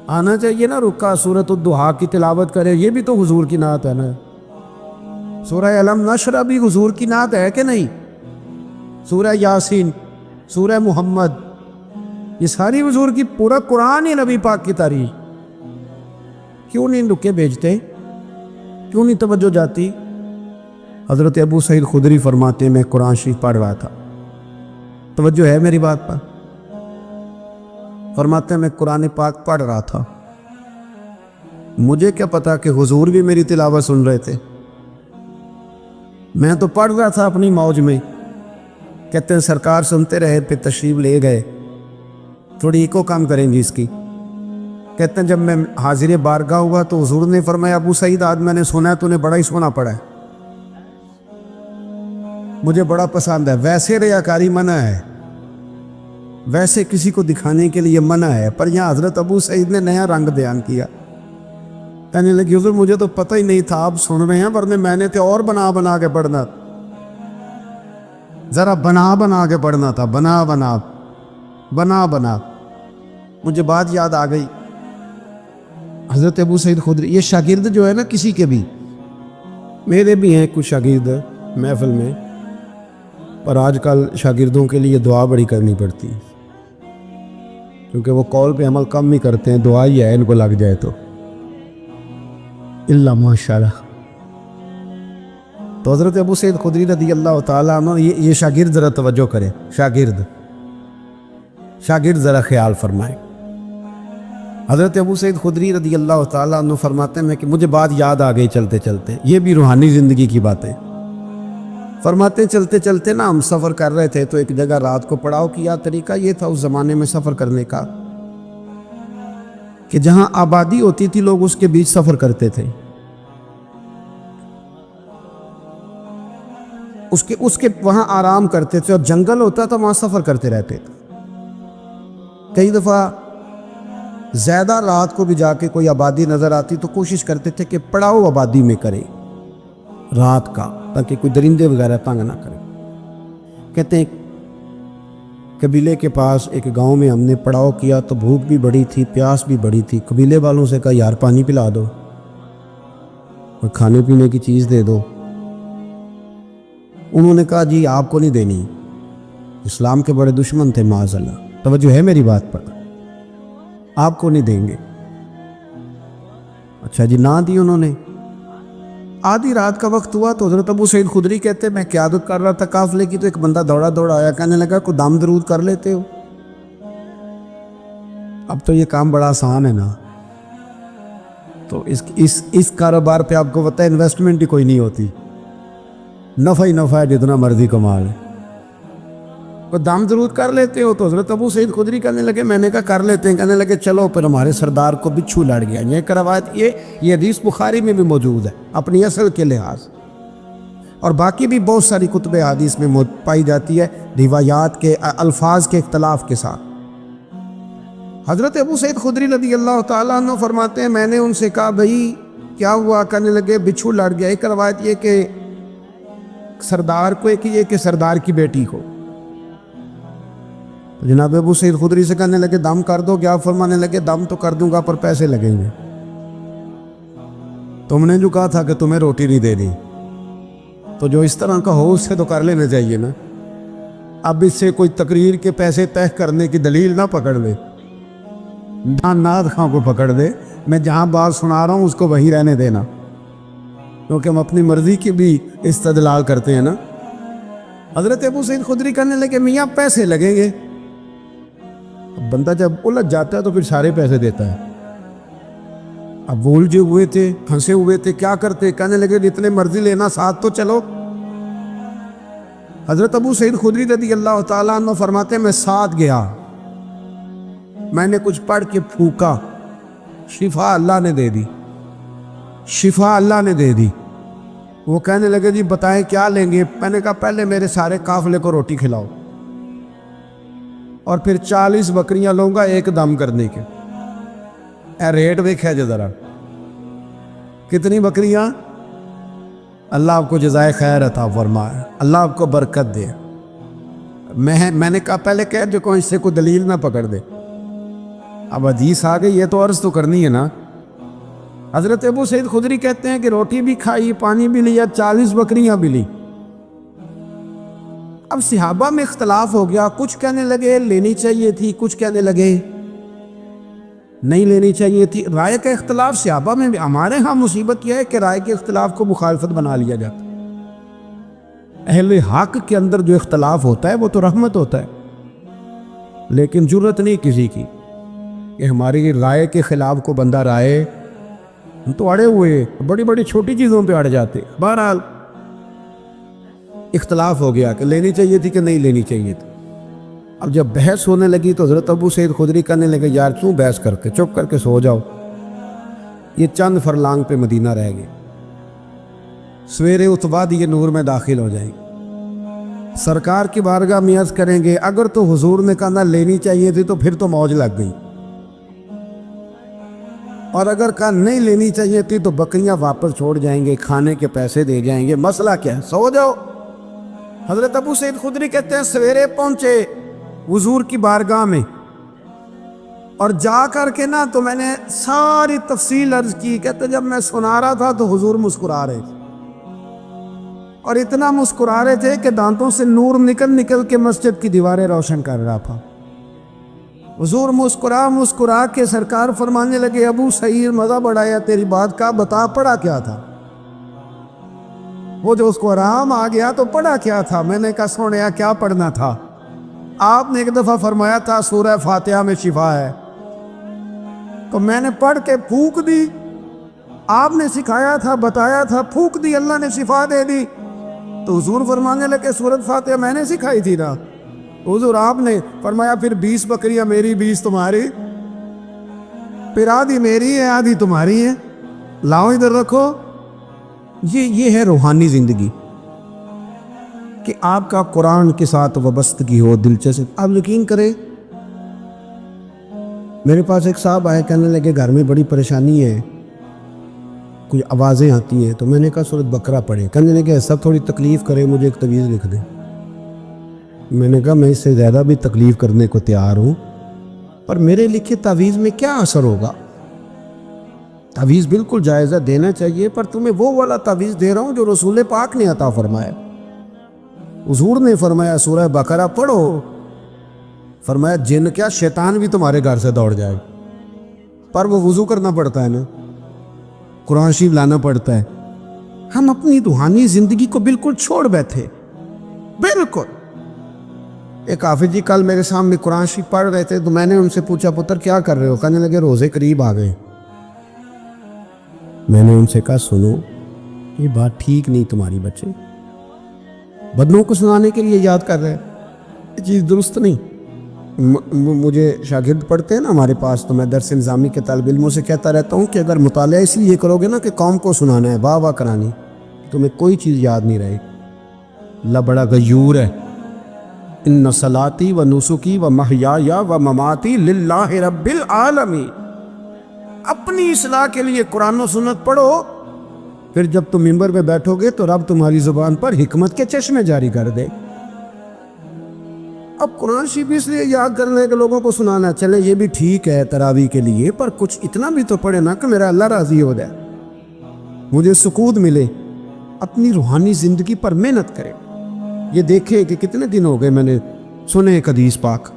آنا چاہیے نا رکا سورۃ الضحیٰ کی تلاوت کرے, یہ بھی تو حضور کی نعت ہے نا. سورہ علم نشرح بھی حضور کی نعت ہے کہ نہیں؟ سورہ یاسین, سورہ محمد, یہ ساری حضور کی, پورا قرآن ہی نبی پاک کی تعریف. کیوں نہیں رکے بھیجتے؟ کیوں نہیں توجہ جاتی؟ حضرت ابو سعید خدری فرماتے میں قرآن شریف پڑھ رہا تھا, توجہ ہے میری بات پر. فرماتے ہیں میں قرآن پاک پڑھ رہا تھا, مجھے کیا پتا کہ حضور بھی میری تلاوت سن رہے تھے. میں تو پڑھ رہا تھا اپنی موج میں. کہتے ہیں سرکار سنتے رہے, پھر تشریف لے گئے. تھوڑی ایکو کام کریں گی اس کی. کہتے ہیں جب میں حاضر بارگاہ ہوا تو حضور نے فرمایا ابو سعید آج میں نے سنا ہے تو نے بڑا ہی سونا پڑا ہے, مجھے بڑا پسند ہے. ویسے ریاکاری منع ہے, ویسے کسی کو دکھانے کے لیے منع ہے, پر یہاں حضرت ابو سعید نے نیا رنگ بیان کیا. کہنے لگی حضور مجھے تو پتہ ہی نہیں تھا آپ سن رہے ہیں, ورنہ میں نے تو اور بنا بنا کے پڑھنا, ذرا بنا بنا کے پڑھنا تھا, بنا بنا بنا بنا. مجھے بات یاد آ گئی. حضرت ابو سعید خدری یہ شاگرد جو ہے نا کسی کے بھی, میرے بھی ہیں کچھ شاگرد محفل میں, اور آج کل شاگردوں کے لیے دعا بڑی کرنی پڑتی ہے کیونکہ وہ قول پہ عمل کم ہی کرتے ہیں. دعا ہی ہے ان کو لگ جائے تو اللہ ماشاءاللہ. تو حضرت ابو سعید خدری رضی اللہ تعالیٰ عنہ, یہ شاگرد ذرا توجہ کریں, شاگرد ذرا خیال فرمائیں. حضرت ابو سعید خدری رضی اللہ تعالیٰ عنہ فرماتے ہیں کہ مجھے بات یاد آ گئی چلتے چلتے, یہ بھی روحانی زندگی کی باتیں. فرماتے ہیں چلتے چلتے نا ہم سفر کر رہے تھے تو ایک جگہ رات کو پڑاؤ کیا. طریقہ یہ تھا اس زمانے میں سفر کرنے کا کہ جہاں آبادی ہوتی تھی لوگ اس کے بیچ سفر کرتے تھے. اس کے وہاں آرام کرتے تھے, اور جنگل ہوتا تھا وہاں سفر کرتے رہتے تھے. کئی دفعہ زیادہ رات کو بھی جا کے کوئی آبادی نظر آتی تو کوشش کرتے تھے کہ پڑاؤ آبادی میں کرے رات کا, تاکہ کوئی درندے وغیرہ تنگ نہ کرے. کہتے ہیں قبیلے کے پاس ایک گاؤں میں ہم نے پڑاؤ کیا تو بھوک بھی بڑی تھی, پیاس بھی بڑی تھی. قبیلے والوں سے کہا یار پانی پلا دو اور کھانے پینے کی چیز دے دو. انہوں نے کہا جی آپ کو نہیں دینی, اسلام کے بڑے دشمن تھے معاذ اللہ. توجہ ہے میری بات پر. آپ کو نہیں دیں گے. اچھا جی، نہ دی انہوں نے. آدھی رات کا وقت ہوا تو حضرت ابو سعید خدری کہتے ہیں میں قیادت کر رہا تھا قافلے کی، تو ایک بندہ دوڑا دوڑا آیا، کہنے لگا کوئی دم درود کر لیتے ہو؟ اب تو یہ کام بڑا آسان ہے نا. تو اس کاروبار پہ آپ کو پتہ ہے انویسٹمنٹ ہی کوئی نہیں ہوتی، نفع ہی نفع ہے، جتنا مرضی کما لے. وہ دم درود کر لیتے ہو؟ تو حضرت ابو سعید خدری کہنے لگے میں نے کہا کر لیتے ہیں. کہنے لگے چلو. پھر ہمارے سردار کو بچھو لڑ گیا. یہ ایک روایت یہ حدیث بخاری میں بھی موجود ہے اپنی اصل کے لحاظ، اور باقی بھی بہت ساری کتب حدیث میں پائی جاتی ہے روایات کے الفاظ کے اختلاف کے ساتھ. حضرت ابو سعید خدری رضی اللہ تعالیٰ عنہ فرماتے ہیں میں نے ان سے کہا بھائی کیا ہوا؟ کہنے لگے بچھو لڑ گیا. ایک روایت یہ کہ سردار کو، ایک یہ کہ سردار کی بیٹی کو. جناب ابو سعید خدری سے کہنے لگے دم کر دو کیا؟ فرمانے لگے دم تو کر دوں گا پر پیسے لگیں گے. تم نے جو کہا تھا کہ تمہیں روٹی نہیں دے دی، تو جو اس طرح کا ہو اس سے تو کر لینا چاہیے نا. اب اس سے کوئی تقریر کے پیسے طے کرنے کی دلیل نہ پکڑ لے، نہ ناد خاں کو پکڑ دے. میں جہاں بات سنا رہا ہوں اس کو وہی رہنے دینا، کیونکہ ہم اپنی مرضی کی بھی استدلال کرتے ہیں نا. حضرت ابو سعید خدری کہنے لگے میاں پیسے لگیں گے. اب بندہ جب الجھ جاتا ہے تو پھر سارے پیسے دیتا ہے. اب بول جو ہوئے تھے، ہنسے ہوئے تھے، کیا کرتے؟ کہنے لگے جتنے مرضی لینا، ساتھ تو چلو. حضرت ابو سعید خدری رضی اللہ تعالیٰ عنہ فرماتے ہیں میں ساتھ گیا، میں نے کچھ پڑھ کے پھونکا، شفا اللہ نے دے دی، شفا اللہ نے دے دی. وہ کہنے لگے جی بتائیں کیا لیں گے؟ میں نے کہا پہلے میرے سارے قافلے کو روٹی کھلاؤ، اور پھر 40 بکریاں لوں گا ایک دم کرنے کے. اے ریٹ دیکھا جی ذرا، کتنی بکریاں؟ اللہ آپ کو جزائے خیر عطا فرمائے، اللہ آپ کو برکت دے. میں نے کہا پہلے کہہ جو کوئی اس سے کوئی دلیل نہ پکڑ دے. اب حدیث آ گئی، یہ تو عرض تو کرنی ہے نا. حضرت ابو سعید خدری کہتے ہیں کہ روٹی بھی کھائی، پانی بھی لیا، 40 بکریاں بھی لی. اب صحابہ میں اختلاف ہو گیا، کچھ کہنے لگے لینی چاہیے تھی، کچھ کہنے لگے نہیں لینی چاہیے تھی. رائے کا اختلاف صحابہ میں بھی. ہمارے ہاں مصیبت یہ ہے کہ رائے کے اختلاف کو مخالفت بنا لیا جاتا. اہل حق کے اندر جو اختلاف ہوتا ہے وہ تو رحمت ہوتا ہے، لیکن جرت نہیں کسی کی کہ ہماری رائے کے خلاف کو بندہ رائے. ہم تو اڑے ہوئے، بڑی بڑی چھوٹی چیزوں پہ اڑ جاتے. بہرحال اختلاف ہو گیا کہ لینی چاہیے تھی کہ نہیں لینی چاہیے تھی. اب جب بحث ہونے لگی تو حضرت ابو سعید خدری کہنے لگے یار کیوں بحث کرتے، چپ کر کے سو جاؤ. یہ چند فرلانگ پہ مدینہ رہ گئے، سویرے اتواد یہ نور میں داخل ہو جائیں گے. سرکار کی بارگاہ میں عرض کریں گے اگر تو حضور نے کہا نہ لینی چاہیے تھی تو پھر تو موج لگ گئی، اور اگر کہا نہیں لینی چاہیے تھی تو بکریاں واپس چھوڑ جائیں گے، کھانے کے پیسے دے جائیں گے. مسئلہ کیا ہے؟ سو جاؤ. حضرت ابو سعید خدری کہتے ہیں سویرے پہنچے حضور کی بارگاہ میں، اور جا کر کے نا تو میں نے ساری تفصیل عرض کی. کہتے جب میں سنا رہا تھا تو حضور مسکرا رہے تھے، اور اتنا مسکرا رہے تھے کہ دانتوں سے نور نکل نکل کے مسجد کی دیواریں روشن کر رہا تھا. حضور مسکرا مسکرا کے سرکار فرمانے لگے ابو سعید مزہ بڑھایا تیری بات کا، بتا پڑھا کیا تھا؟ وہ جو اس کو آرام آ گیا تو پڑھا کیا تھا؟ میں نے کہا سوڑیا کیا پڑھنا تھا؟ آپ نے ایک دفعہ فرمایا تھا سورہ فاتحہ میں شفا ہے، تو میں نے پڑھ کے پھونک دی. آپ نے سکھایا تھا، بتایا تھا، پھونک دی، اللہ نے شفا دے دی. تو حضور فرمانے لگے سورۃ فاتحہ میں نے سکھائی تھی نا. حضور آپ نے فرمایا پھر 20 بکریاں میری 20 تمہاری، پھر آدھی میری ہے آدھی تمہاری ہے، لاؤ ادھر رکھو. یہ ہے روحانی زندگی کہ آپ کا قرآن کے ساتھ وابستگی ہو، دلچسپ. آپ یقین کریں میرے پاس ایک صاحب آئے، کہنے لگے گھر میں بڑی پریشانی ہے، کچھ آوازیں آتی ہیں. تو میں نے کہا سورۃ بقرہ پڑھیں. کہنے لگے سب تھوڑی تکلیف کرے مجھے ایک تعویذ لکھ دیں. میں نے کہا میں اس سے زیادہ بھی تکلیف کرنے کو تیار ہوں، پر میرے لکھے تعویذ میں کیا اثر ہوگا؟ تعویذ بالکل جائزہ دینا چاہیے، پر تمہیں وہ والا تعویذ دے رہا ہوں جو رسول پاک نے عطا فرمایا. حضور نے فرمایا سورہ بقرہ پڑھو، فرمایا جن کیا شیطان بھی تمہارے گھر سے دوڑ جائے. پر وہ وضو کرنا پڑتا ہے نا, قرآن شریف لانا پڑتا ہے. ہم اپنی روحانی زندگی کو بالکل چھوڑ بیٹھے, بالکل. ایک حافظ جی کل میرے سامنے قرآن شریف پڑھ رہے تھے, تو میں نے ان سے پوچھا پتر کیا کر رہے ہو؟ کہنے لگے روزے قریب آ گئے. میں نے ان سے کہا سنو, یہ بات ٹھیک نہیں تمہاری بچے, بدنوں کو سنانے کے لیے یاد کر رہے ہیں, یہ چیز درست نہیں. مجھے شاگرد پڑھتے ہیں نا ہمارے پاس, تو میں درس نظامی کے طالب علموں سے کہتا رہتا ہوں کہ اگر مطالعہ اس لیے کرو گے نا کہ قوم کو سنانا ہے, واہ واہ کرانی, تمہیں کوئی چیز یاد نہیں رہے. اللہ بڑا غیور ہے. ان صلاتی و نسکی و محیایا و مماتی للہ رب العالمین. اپنی اصلاح کے لیے قرآن و سنت پڑھو, پھر جب تم ممبر پہ بیٹھو گے تو رب تمہاری زبان پر حکمت کے چشمے جاری کر دے. اب قرآن شریف اس لیے یاد کرنے کے لوگوں کو سنانا, چلے یہ بھی ٹھیک ہے تراویح کے لیے, پر کچھ اتنا بھی تو پڑھے نا کہ میرا اللہ راضی ہو جائے, مجھے سکون ملے. اپنی روحانی زندگی پر محنت کرے. یہ دیکھیں کہ کتنے دن ہو گئے میں نے سنے ایک حدیث پاک,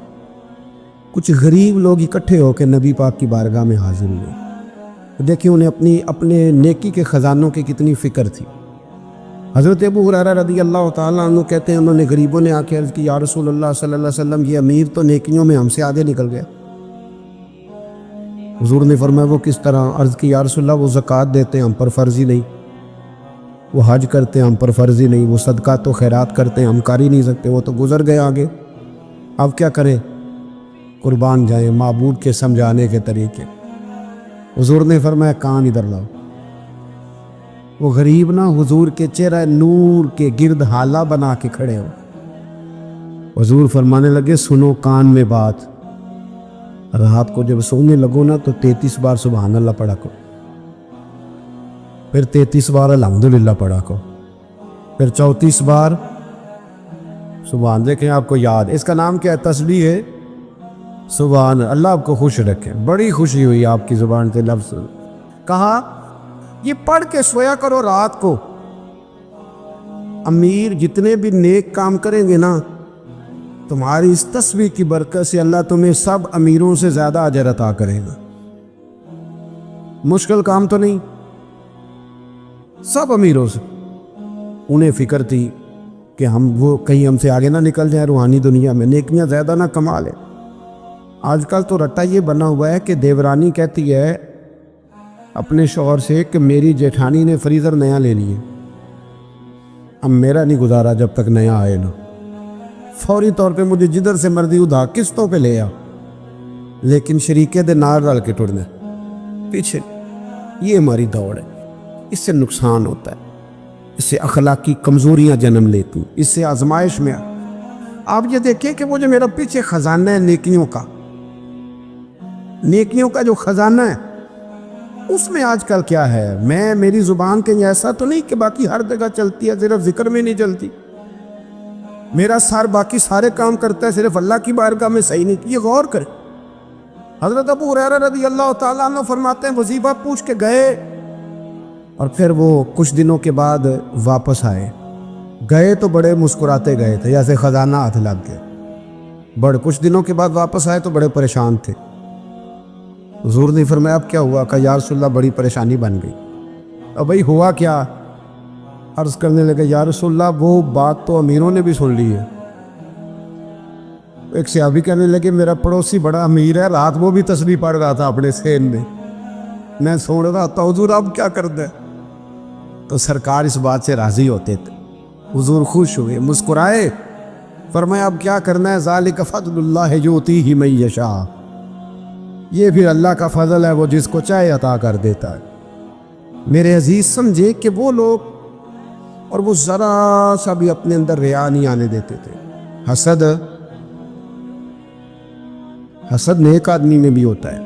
کچھ غریب لوگ اکٹھے ہو کے نبی پاک کی بارگاہ میں حاضر ہوئے. دیکھیں انہیں اپنے نیکی کے خزانوں کی کتنی فکر تھی. حضرت ابو ہریرہ رضی اللہ تعالیٰ عنہ کہتے ہیں, انہوں نے غریبوں نے آ کے عرض کی, یا رسول اللہ صلی اللہ علیہ وسلم, یہ امیر تو نیکیوں میں ہم سے آگے نکل گیا. حضور نے فرمایا وہ کس طرح؟ عرض کی, یا رسول اللہ وہ زکوٰۃ دیتے ہیں, ہم پر فرض ہی نہیں. وہ حج کرتے ہیں, ہم پر فرض ہی نہیں. وہ صدقات و خیرات کرتے ہیں, ہم کر ہی نہیں سکتے, وہ تو گزر گئے آگے. اب کیا کریں؟ قربان جائیں معبود کے سمجھانے کے طریقے. حضور نے فرمایا کان ادھر لاؤ. وہ غریب نا حضور کے چہرہ نور کے گرد حالہ بنا کے کھڑے ہو. حضور فرمانے لگے سنو کان میں بات, رات کو جب سونے لگو نا تو 33 بار سبحان اللہ پڑھا کرو, پھر 33 بار الحمدللہ پڑھا کرو, پھر 34 بار سبحان. دیکھیں آپ کو یاد, اس کا نام کیا ہے؟ تسبیح ہے سبحان. اللہ آپ کو خوش رکھے. بڑی خوشی ہوئی آپ کی زبان سے لفظ. کہا یہ پڑھ کے سویا کرو رات کو. امیر جتنے بھی نیک کام کریں گے نا, تمہاری اس تسبیح کی برکت سے اللہ تمہیں سب امیروں سے زیادہ اجر عطا کرے گا. مشکل کام تو نہیں, سب امیروں سے. انہیں فکر تھی کہ وہ کہیں ہم سے آگے نہ نکل جائیں روحانی دنیا میں, نیکیاں زیادہ نہ کما لیں. آج کل تو رٹا یہ بنا ہوا ہے کہ دیورانی کہتی ہے اپنے شوہر سے کہ میری جیٹھانی نے فریزر نیا لے لیے, اب میرا نہیں گزارا جب تک نیا آئے نا, فوری طور پہ مجھے جدھر سے مرضی ادھا قسطوں پہ لے آ. لیکن شریکے دے نار ڈال کے ٹرنے پیچھے. یہ ہماری دوڑ ہے. اس سے نقصان ہوتا ہے, اس سے اخلاقی کمزوریاں جنم لیتی, اس سے آزمائش میں. آپ یہ دیکھیں کہ وہ جو میرا پیچھے خزانہ ہے نیکیوں کا جو خزانہ ہے, اس میں آج کل کیا ہے؟ میری زبان کے ایسا تو نہیں کہ باقی ہر جگہ چلتی ہے, صرف ذکر میں نہیں چلتی. میرا سر باقی سارے کام کرتا ہے, صرف اللہ کی بارگاہ میں صحیح نہیں. یہ غور کریں. حضرت ابو ہریرہ رضی اللہ تعالیٰ عنہ فرماتے ہیں وظیفہ پوچھ کے گئے, اور پھر وہ کچھ دنوں کے بعد واپس آئے. گئے تو بڑے مسکراتے گئے تھے, جیسے خزانہ ہاتھ لگ گیا. کچھ دنوں کے بعد واپس آئے تو بڑے پریشان تھے. حضور نے فرمایا اب کیا ہوا؟ کہا یا رسول اللہ بڑی پریشانی بن گئی. اب بھائی ہوا کیا؟ عرض کرنے لگے یا رسول اللہ وہ بات تو امیروں نے بھی سن لی ہے. ایک صحابی کہنے لگے میرا پڑوسی بڑا امیر ہے, رات وہ بھی تسبیح پڑھ رہا تھا اپنے سین میں سن رہا تھا, حضور اب کیا کر دیں؟ تو سرکار اس بات سے راضی ہوتے تھے. حضور خوش ہوئے, مسکرائے, فرمایا اب کیا کرنا ہے؟ ذالک فضل اللہ یؤتیہ من یشاء. یہ بھی اللہ کا فضل ہے, وہ جس کو چاہے عطا کر دیتا ہے. میرے عزیز سمجھے کہ وہ لوگ, اور وہ ذرا سا بھی اپنے اندر ریا نہیں آنے دیتے تھے. حسد نیک آدمی میں بھی ہوتا ہے.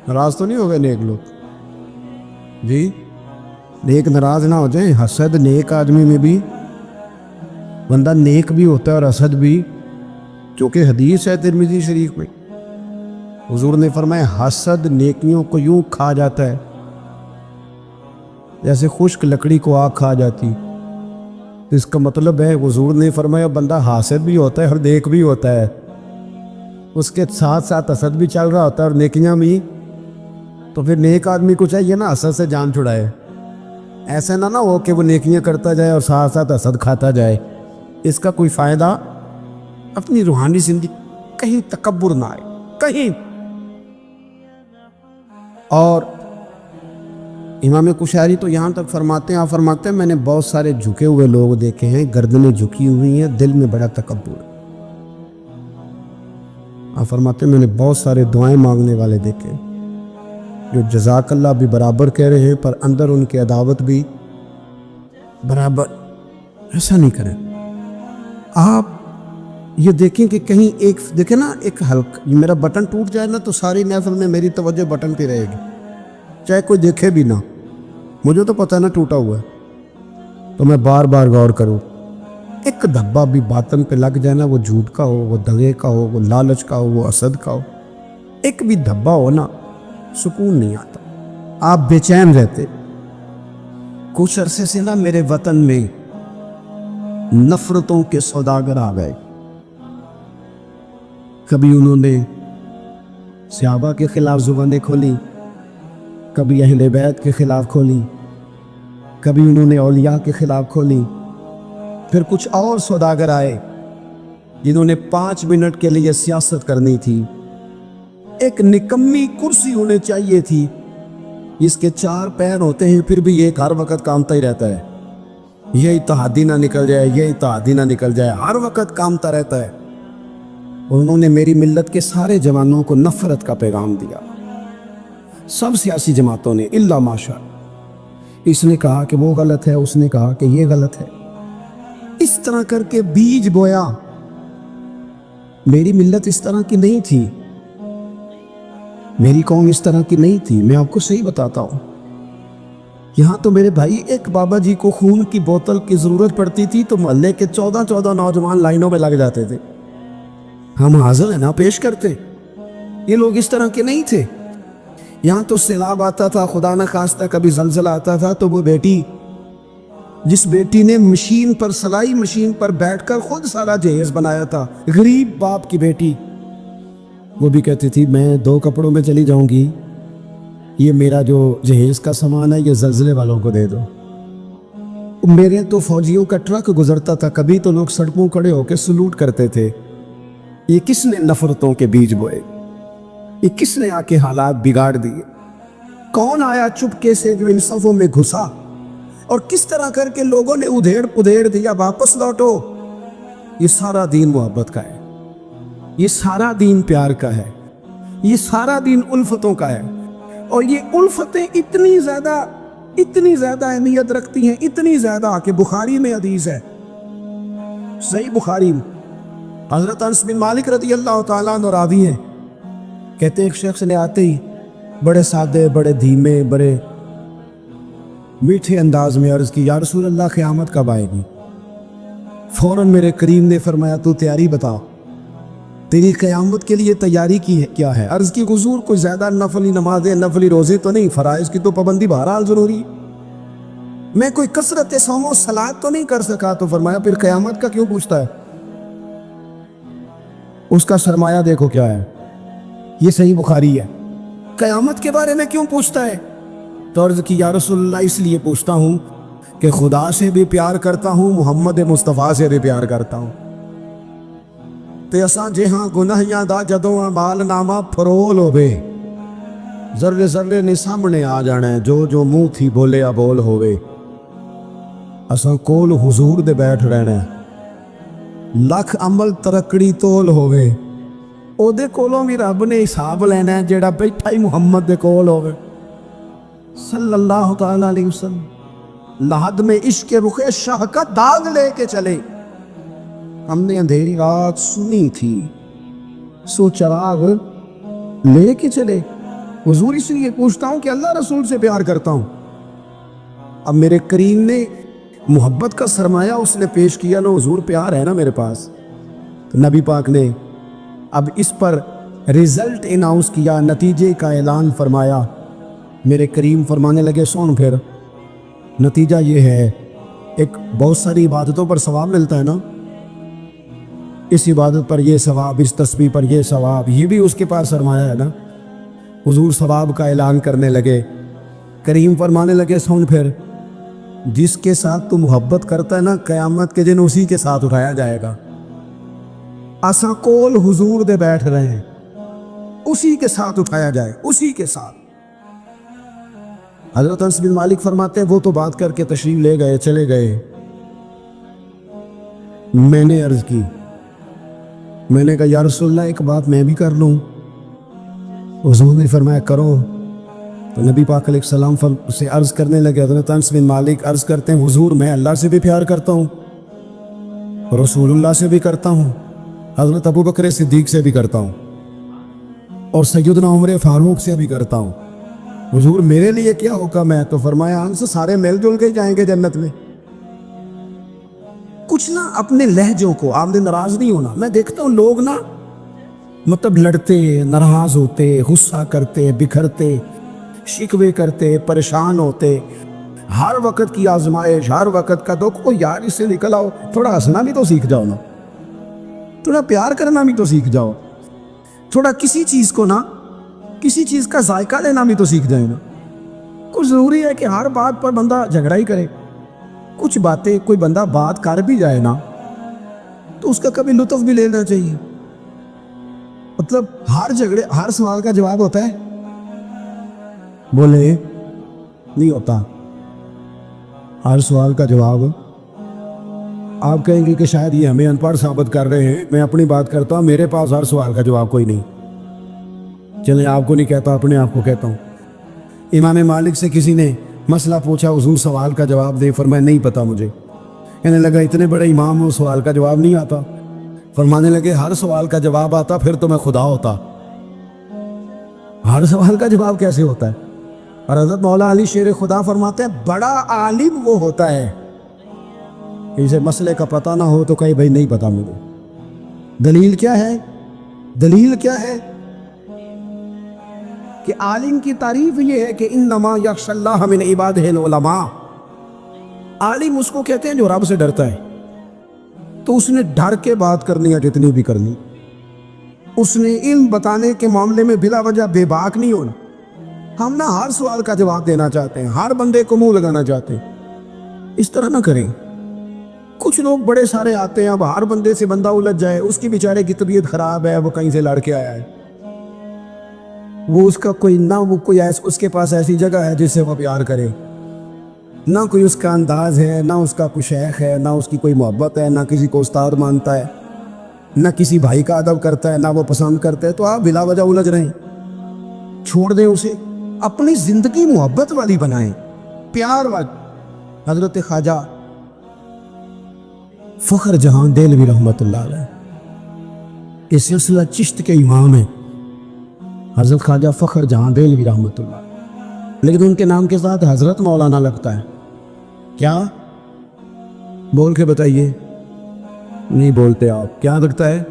ناراض تو نہیں ہو گئے نیک لوگ جی؟ نیک ناراض نہ ہو جائیں. حسد نیک آدمی میں بھی, بندہ نیک بھی ہوتا ہے اور حسد بھی, چونکہ حدیث ہے ترمذی شریف میں. حضور نے فرمایا حسد نیکیوں کو یوں کھا جاتا ہے جیسے خشک لکڑی کو آگ کھا جاتی. اس کا مطلب ہے حضور نے فرمایا بندہ حاسد بھی ہوتا ہے اور نیک بھی ہوتا ہے. اس کے ساتھ ساتھ حسد بھی چل رہا ہوتا ہے اور نیکیاں بھی. تو پھر نیک آدمی کو چاہیے نا حسد سے جان چھڑائے. ایسا نہ ہو کہ وہ نیکیاں کرتا جائے اور ساتھ ساتھ حسد کھاتا جائے. اس کا کوئی فائدہ اپنی روحانی زندگی کہیں تکبر نہ آئے کہیں. اور امام کشاری تو یہاں تک فرماتے ہیں، آپ فرماتے ہیں میں نے بہت سارے جھکے ہوئے لوگ دیکھے ہیں، گردنیں جھکی ہوئی ہیں، دل میں بڑا تکبر ہے. آپ فرماتے ہیں میں نے بہت سارے دعائیں مانگنے والے دیکھے جو جزاک اللہ بھی برابر کہہ رہے ہیں پر اندر ان کی عداوت بھی برابر. ایسا نہیں کریں. آپ یہ دیکھیں کہ کہیں ایک دیکھیں نا، ایک یہ میرا بٹن ٹوٹ جائے نا تو ساری محفل میں میری توجہ بٹن پہ رہے گی، چاہے کوئی دیکھے بھی نہ. مجھے تو پتہ نہ ٹوٹا ہوا ہے تو میں بار بار غور کروں. ایک دھبا بھی باطن پہ لگ جائے نا، وہ جھوٹ کا ہو، وہ دغے کا ہو، وہ لالچ کا ہو، وہ حسد کا ہو، ایک بھی دھبا ہو نا، سکون نہیں آتا، آپ بے چین رہتے. کچھ عرصے سے نا میرے وطن میں نفرتوں کے سوداگر آ گئے. کبھی انہوں نے صحابہ کے خلاف زبانیں کھولی، کبھی اہل بیت کے خلاف کھولی، کبھی انہوں نے اولیاء کے خلاف کھولی. پھر کچھ اور سوداگر آئے جنہوں نے 5 منٹ کے لیے سیاست کرنی تھی. ایک نکمی کرسی ہونے چاہیے تھی، اس کے 4 پیر ہوتے ہیں پھر بھی یہ ہر وقت کامتا ہی رہتا ہے. یہ اتحادی نہ نکل جائے، یہ اتحادی نہ نکل جائے، ہر وقت کامتا رہتا ہے. انہوں نے میری ملت کے سارے جوانوں کو نفرت کا پیغام دیا، سب سیاسی جماعتوں نے الا ماشاء. اس نے کہا کہ وہ غلط ہے، اس نے کہا کہ یہ غلط ہے. اس طرح کر کے بیج بویا. میری ملت اس طرح کی نہیں تھی، میری قوم اس طرح کی نہیں تھی. میں آپ کو صحیح بتاتا ہوں، یہاں تو میرے بھائی ایک بابا جی کو خون کی بوتل کی ضرورت پڑتی تھی تو محلے کے 14 نوجوان لائنوں میں لگ جاتے تھے. ہم حاضر ہیں نا پیش کرتے. یہ لوگ اس طرح کے نہیں تھے. یہاں تو سیلاب آتا تھا، خدا نہ خواستہ کبھی زلزلہ آتا تھا تو وہ بیٹی، جس بیٹی نے مشین پر، سلائی مشین پر بیٹھ کر خود سارا جہیز بنایا تھا، غریب باپ کی بیٹی، وہ بھی کہتی تھی میں 2 کپڑوں میں چلی جاؤں گی، یہ میرا جو جہیز کا سامان ہے یہ زلزلے والوں کو دے دو. میرے تو فوجیوں کا ٹرک گزرتا تھا، کبھی تو لوگ سڑکوں کھڑے ہو کے سلوٹ کرتے تھے. یہ کس نے نفرتوں کے بیج بوئے؟ یہ کس نے آ کے حالات بگاڑ دیے؟ کون آیا چپکے سے جو ان صفوں میں گھسا اور کس طرح کر کے لوگوں نے ادھیڑ دیا واپس لوٹو. یہ سارا دین محبت کا ہے، یہ سارا دین پیار کا ہے، یہ سارا دین الفتوں کا ہے. اور یہ الفتیں اتنی زیادہ اہمیت رکھتی ہیں، اتنی زیادہ کہ بخاری میں حدیث ہے، صحیح بخاری میں، حضرت انس بن مالک رضی اللہ تعالیٰ عنہ راوی ہیں، کہتے ایک شخص نے آتے ہی بڑے سادے، بڑے دھیمے، بڑے میٹھے انداز میں عرض کی یا رسول اللہ قیامت کب آئے گی؟ فوراً میرے کریم نے فرمایا تو تیاری بتا، تیری قیامت کے لیے تیاری کی ہے کیا ہے؟ عرض کی حضور کوئی زیادہ نفلی نمازیں، نفلی روزے تو نہیں، فرائض کی تو پابندی بہرحال ضروری، میں کوئی کثرت صوم و صلات تو نہیں کر سکا. تو فرمایا پھر قیامت کا کیوں پوچھتا ہے؟ اس کا سرمایہ دیکھو کیا ہے. یہ صحیح بخاری ہے. قیامت کے بارے میں کیوں پوچھتا ہے؟ تو عرض کی یا رسول اللہ اس لیے پوچھتا ہوں کہ خدا سے بھی پیار کرتا ہوں، محمد مصطفیٰ سے بھی پیار کرتا ہوں. تے اساں جہاں گناہیاں دا جدوں اعمال نامہ فرول ہوے، ذرے ذرے نے سامنے آ جانا ہے، جو جو منہ تھی بولیا بول ہوے. اساں کول حضور دے بیٹھ رہنا ہے، لکھ عمل ترکڑی تول ہوے، او دے کولوں بھی رب نے حساب لینا ہے جیڑا بیٹھا ہی محمد دے کول ہوے صلی اللہ تعالی علیہ وسلم. لحد میں عشق رخ شاہ کا داغ لے کے چلے. ہم نے اندھیری رات سنی تھی، سو چراغ لے کے چلے. حضور اس لیے پوچھتا ہوں کہ اللہ رسول سے پیار کرتا ہوں. اب میرے کریم نے محبت کا سرمایہ اس نے پیش کیا نا، حضور پیار ہے نا میرے پاس. تو نبی پاک نے اب اس پر ریزلٹ اناؤنس کیا، نتیجے کا اعلان فرمایا. میرے کریم فرمانے لگے سن پھر نتیجہ یہ ہے، ایک بہت ساری عبادتوں پر ثواب ملتا ہے نا، اس عبادت پر یہ ثواب، اس تسبیح پر یہ ثواب، یہ بھی اس کے پاس سرمایہ ہے نا۔ حضور ثواب کا اعلان کرنے لگے، کریم فرمانے لگے سن پھر، جس کے ساتھ تو محبت کرتا ہے نا، قیامت کے دن اسی کے ساتھ اٹھایا جائے گا۔ اساں کول حضور دے بیٹھ رہے ہیں، اسی کے ساتھ اٹھایا جائے، اسی کے ساتھ۔ حضرت انس بن مالک فرماتے ہیں وہ تو بات کر کے تشریف لے گئے، چلے گئے۔ میں نے عرض کی، میں نے کہا یا رسول اللہ ایک بات میں بھی کر لوں؟ حضور نے فرمایا کرو۔ تو نبی پاک علیہ السلام سے عرض کرنے لگے، حضرت انس بن مالک عرض کرتے ہیں حضور میں اللہ سے بھی پیار کرتا ہوں، رسول اللہ سے بھی کرتا ہوں، حضرت ابو بکر صدیق سے بھی کرتا ہوں، اور سیدنا عمر فاروق سے بھی کرتا ہوں، حضور میرے لیے کیا حکم ہے؟ تو فرمایا انس سارے مل جل کے جائیں گے جنت میں۔ کچھ نہ اپنے لہجوں کو آپ نے ناراض نہیں ہونا۔ میں دیکھتا ہوں لوگ نا مطلب لڑتے، ناراض ہوتے، غصہ کرتے، بکھرتے، شکوے کرتے، پریشان ہوتے، ہر وقت کی آزمائش، ہر وقت کا دکھ، کو یار اس سے نکل آؤ، تھوڑا ہنسنا بھی تو سیکھ جاؤ نا، تھوڑا پیار کرنا بھی تو سیکھ جاؤ، تھوڑا کسی چیز کو نا، کسی چیز کا ذائقہ لینا بھی تو سیکھ جائے نا۔ کچھ ضروری ہے کہ ہر بات پر بندہ جھگڑا ہی کرے؟ کچھ باتیں کوئی بندہ بات کر بھی جائے نا تو اس کا کبھی لطف بھی لینا چاہیے۔ مطلب ہر جھگڑے، ہر سوال کا جواب ہوتا ہے؟ بولے نہیں ہوتا۔ ہر سوال کا جواب آپ کہیں گے کہ شاید یہ ہمیں ان پڑھ ثابت کر رہے ہیں۔ میں اپنی بات کرتا ہوں، میرے پاس ہر سوال کا جواب کوئی نہیں۔ چلیں آپ کو نہیں کہتا، اپنے آپ کو کہتا ہوں۔ امام مالک سے کسی نے مسئلہ پوچھا، حضور سوال کا جواب دے، فرمایا نہیں پتا مجھے۔ کہنے لگا اتنے بڑے امام ہو، سوال کا جواب نہیں آتا؟ فرمانے لگے ہر سوال کا جواب آتا پھر تو میں خدا ہوتا۔ ہر سوال کا جواب کیسے ہوتا ہے؟ اور حضرت مولا علی شیر خدا فرماتے ہیں بڑا عالم وہ ہوتا ہے اسے مسئلے کا پتہ نہ ہو تو کہیں بھائی نہیں پتا مجھے۔ دلیل کیا ہے؟ دلیل کیا ہے کہ عالم کی تعریف یہ ہے کہ انما یخشی اللہ من عبادہ العلماء۔ عالم اس کو کہتے ہیں جو رب سے ڈرتا ہے، تو اس نے ڈر کے بات کرنی ہے جتنی بھی کرنی، اس نے علم بتانے کے معاملے میں بلا وجہ بے باک نہیں ہونا۔ ہم نہ ہر سوال کا جواب دینا چاہتے ہیں، ہر بندے کو منہ لگانا چاہتے ہیں، اس طرح نہ کریں۔ کچھ لوگ بڑے سارے آتے ہیں، اب ہر بندے سے بندہ الجھ جائے، اس کی بیچارے کی طبیعت خراب ہے، وہ کہیں سے لڑ کے آیا ہے، وہ اس کا کوئی نہ وہ کوئی اس کے پاس ایسی جگہ ہے جس سے وہ پیار کرے، نہ کوئی اس کا انداز ہے، نہ اس کا کوئی شیخ ہے، نہ اس کی کوئی محبت ہے، نہ کسی کو استاد مانتا ہے، نہ کسی بھائی کا ادب کرتا ہے، نہ وہ پسند کرتے ہے، تو آپ بلا وجہ الجھ رہے ہیں۔ چھوڑ دیں اسے، اپنی زندگی محبت والی بنائیں، پیار والی۔ حضرت خواجہ فخر جہاں دہلوی رحمۃ اللہ علیہ یہ سلسلہ چشت کے امام ہیں، حضرت خواجہ فخر جہاں دہلوی رحمۃ اللہ، لیکن ان کے نام کے ساتھ حضرت مولانا لگتا ہے۔ کیا بول کے بتائیے؟ نہیں بولتے آپ، کیا لگتا ہے؟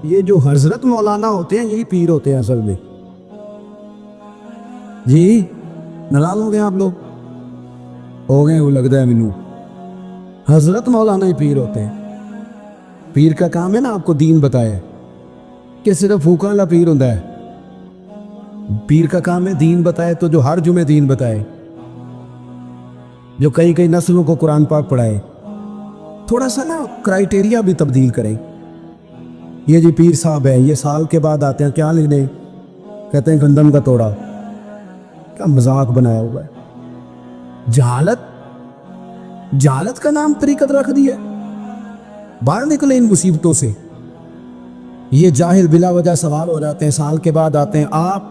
یہ جو حضرت مولانا ہوتے ہیں یہی پیر ہوتے ہیں اصل میں۔ جی ناراض ہو گئے آپ لوگ؟ ہو گئے، وہ لگتا ہے مینوں۔ حضرت مولانا ہی پیر ہوتے ہیں۔ پیر کا کام ہے نا آپ کو دین بتائے، کہ صرف پھوکا والا پیر ہوتا ہے؟ پیر کا کام ہے دین بتائے، تو جو ہر جمعے دین بتائے، جو کئی کئی نسلوں کو قرآن پاک پڑھائے۔ تھوڑا سا نا کرائٹیریا بھی تبدیل کریں۔ یہ جی پیر صاحب ہے، یہ سال کے بعد آتے ہیں، کیا لینے؟ کہتے ہیں گندم کا توڑا۔ کیا مذاق بنایا ہوا ہے؟ جہالت کا نام طریقت رکھ دی ہے۔ باہر نکلے ان مصیبتوں سے۔ یہ جاہل بلا وجہ سوال ہو جاتے ہیں، سال کے بعد آتے ہیں۔ آپ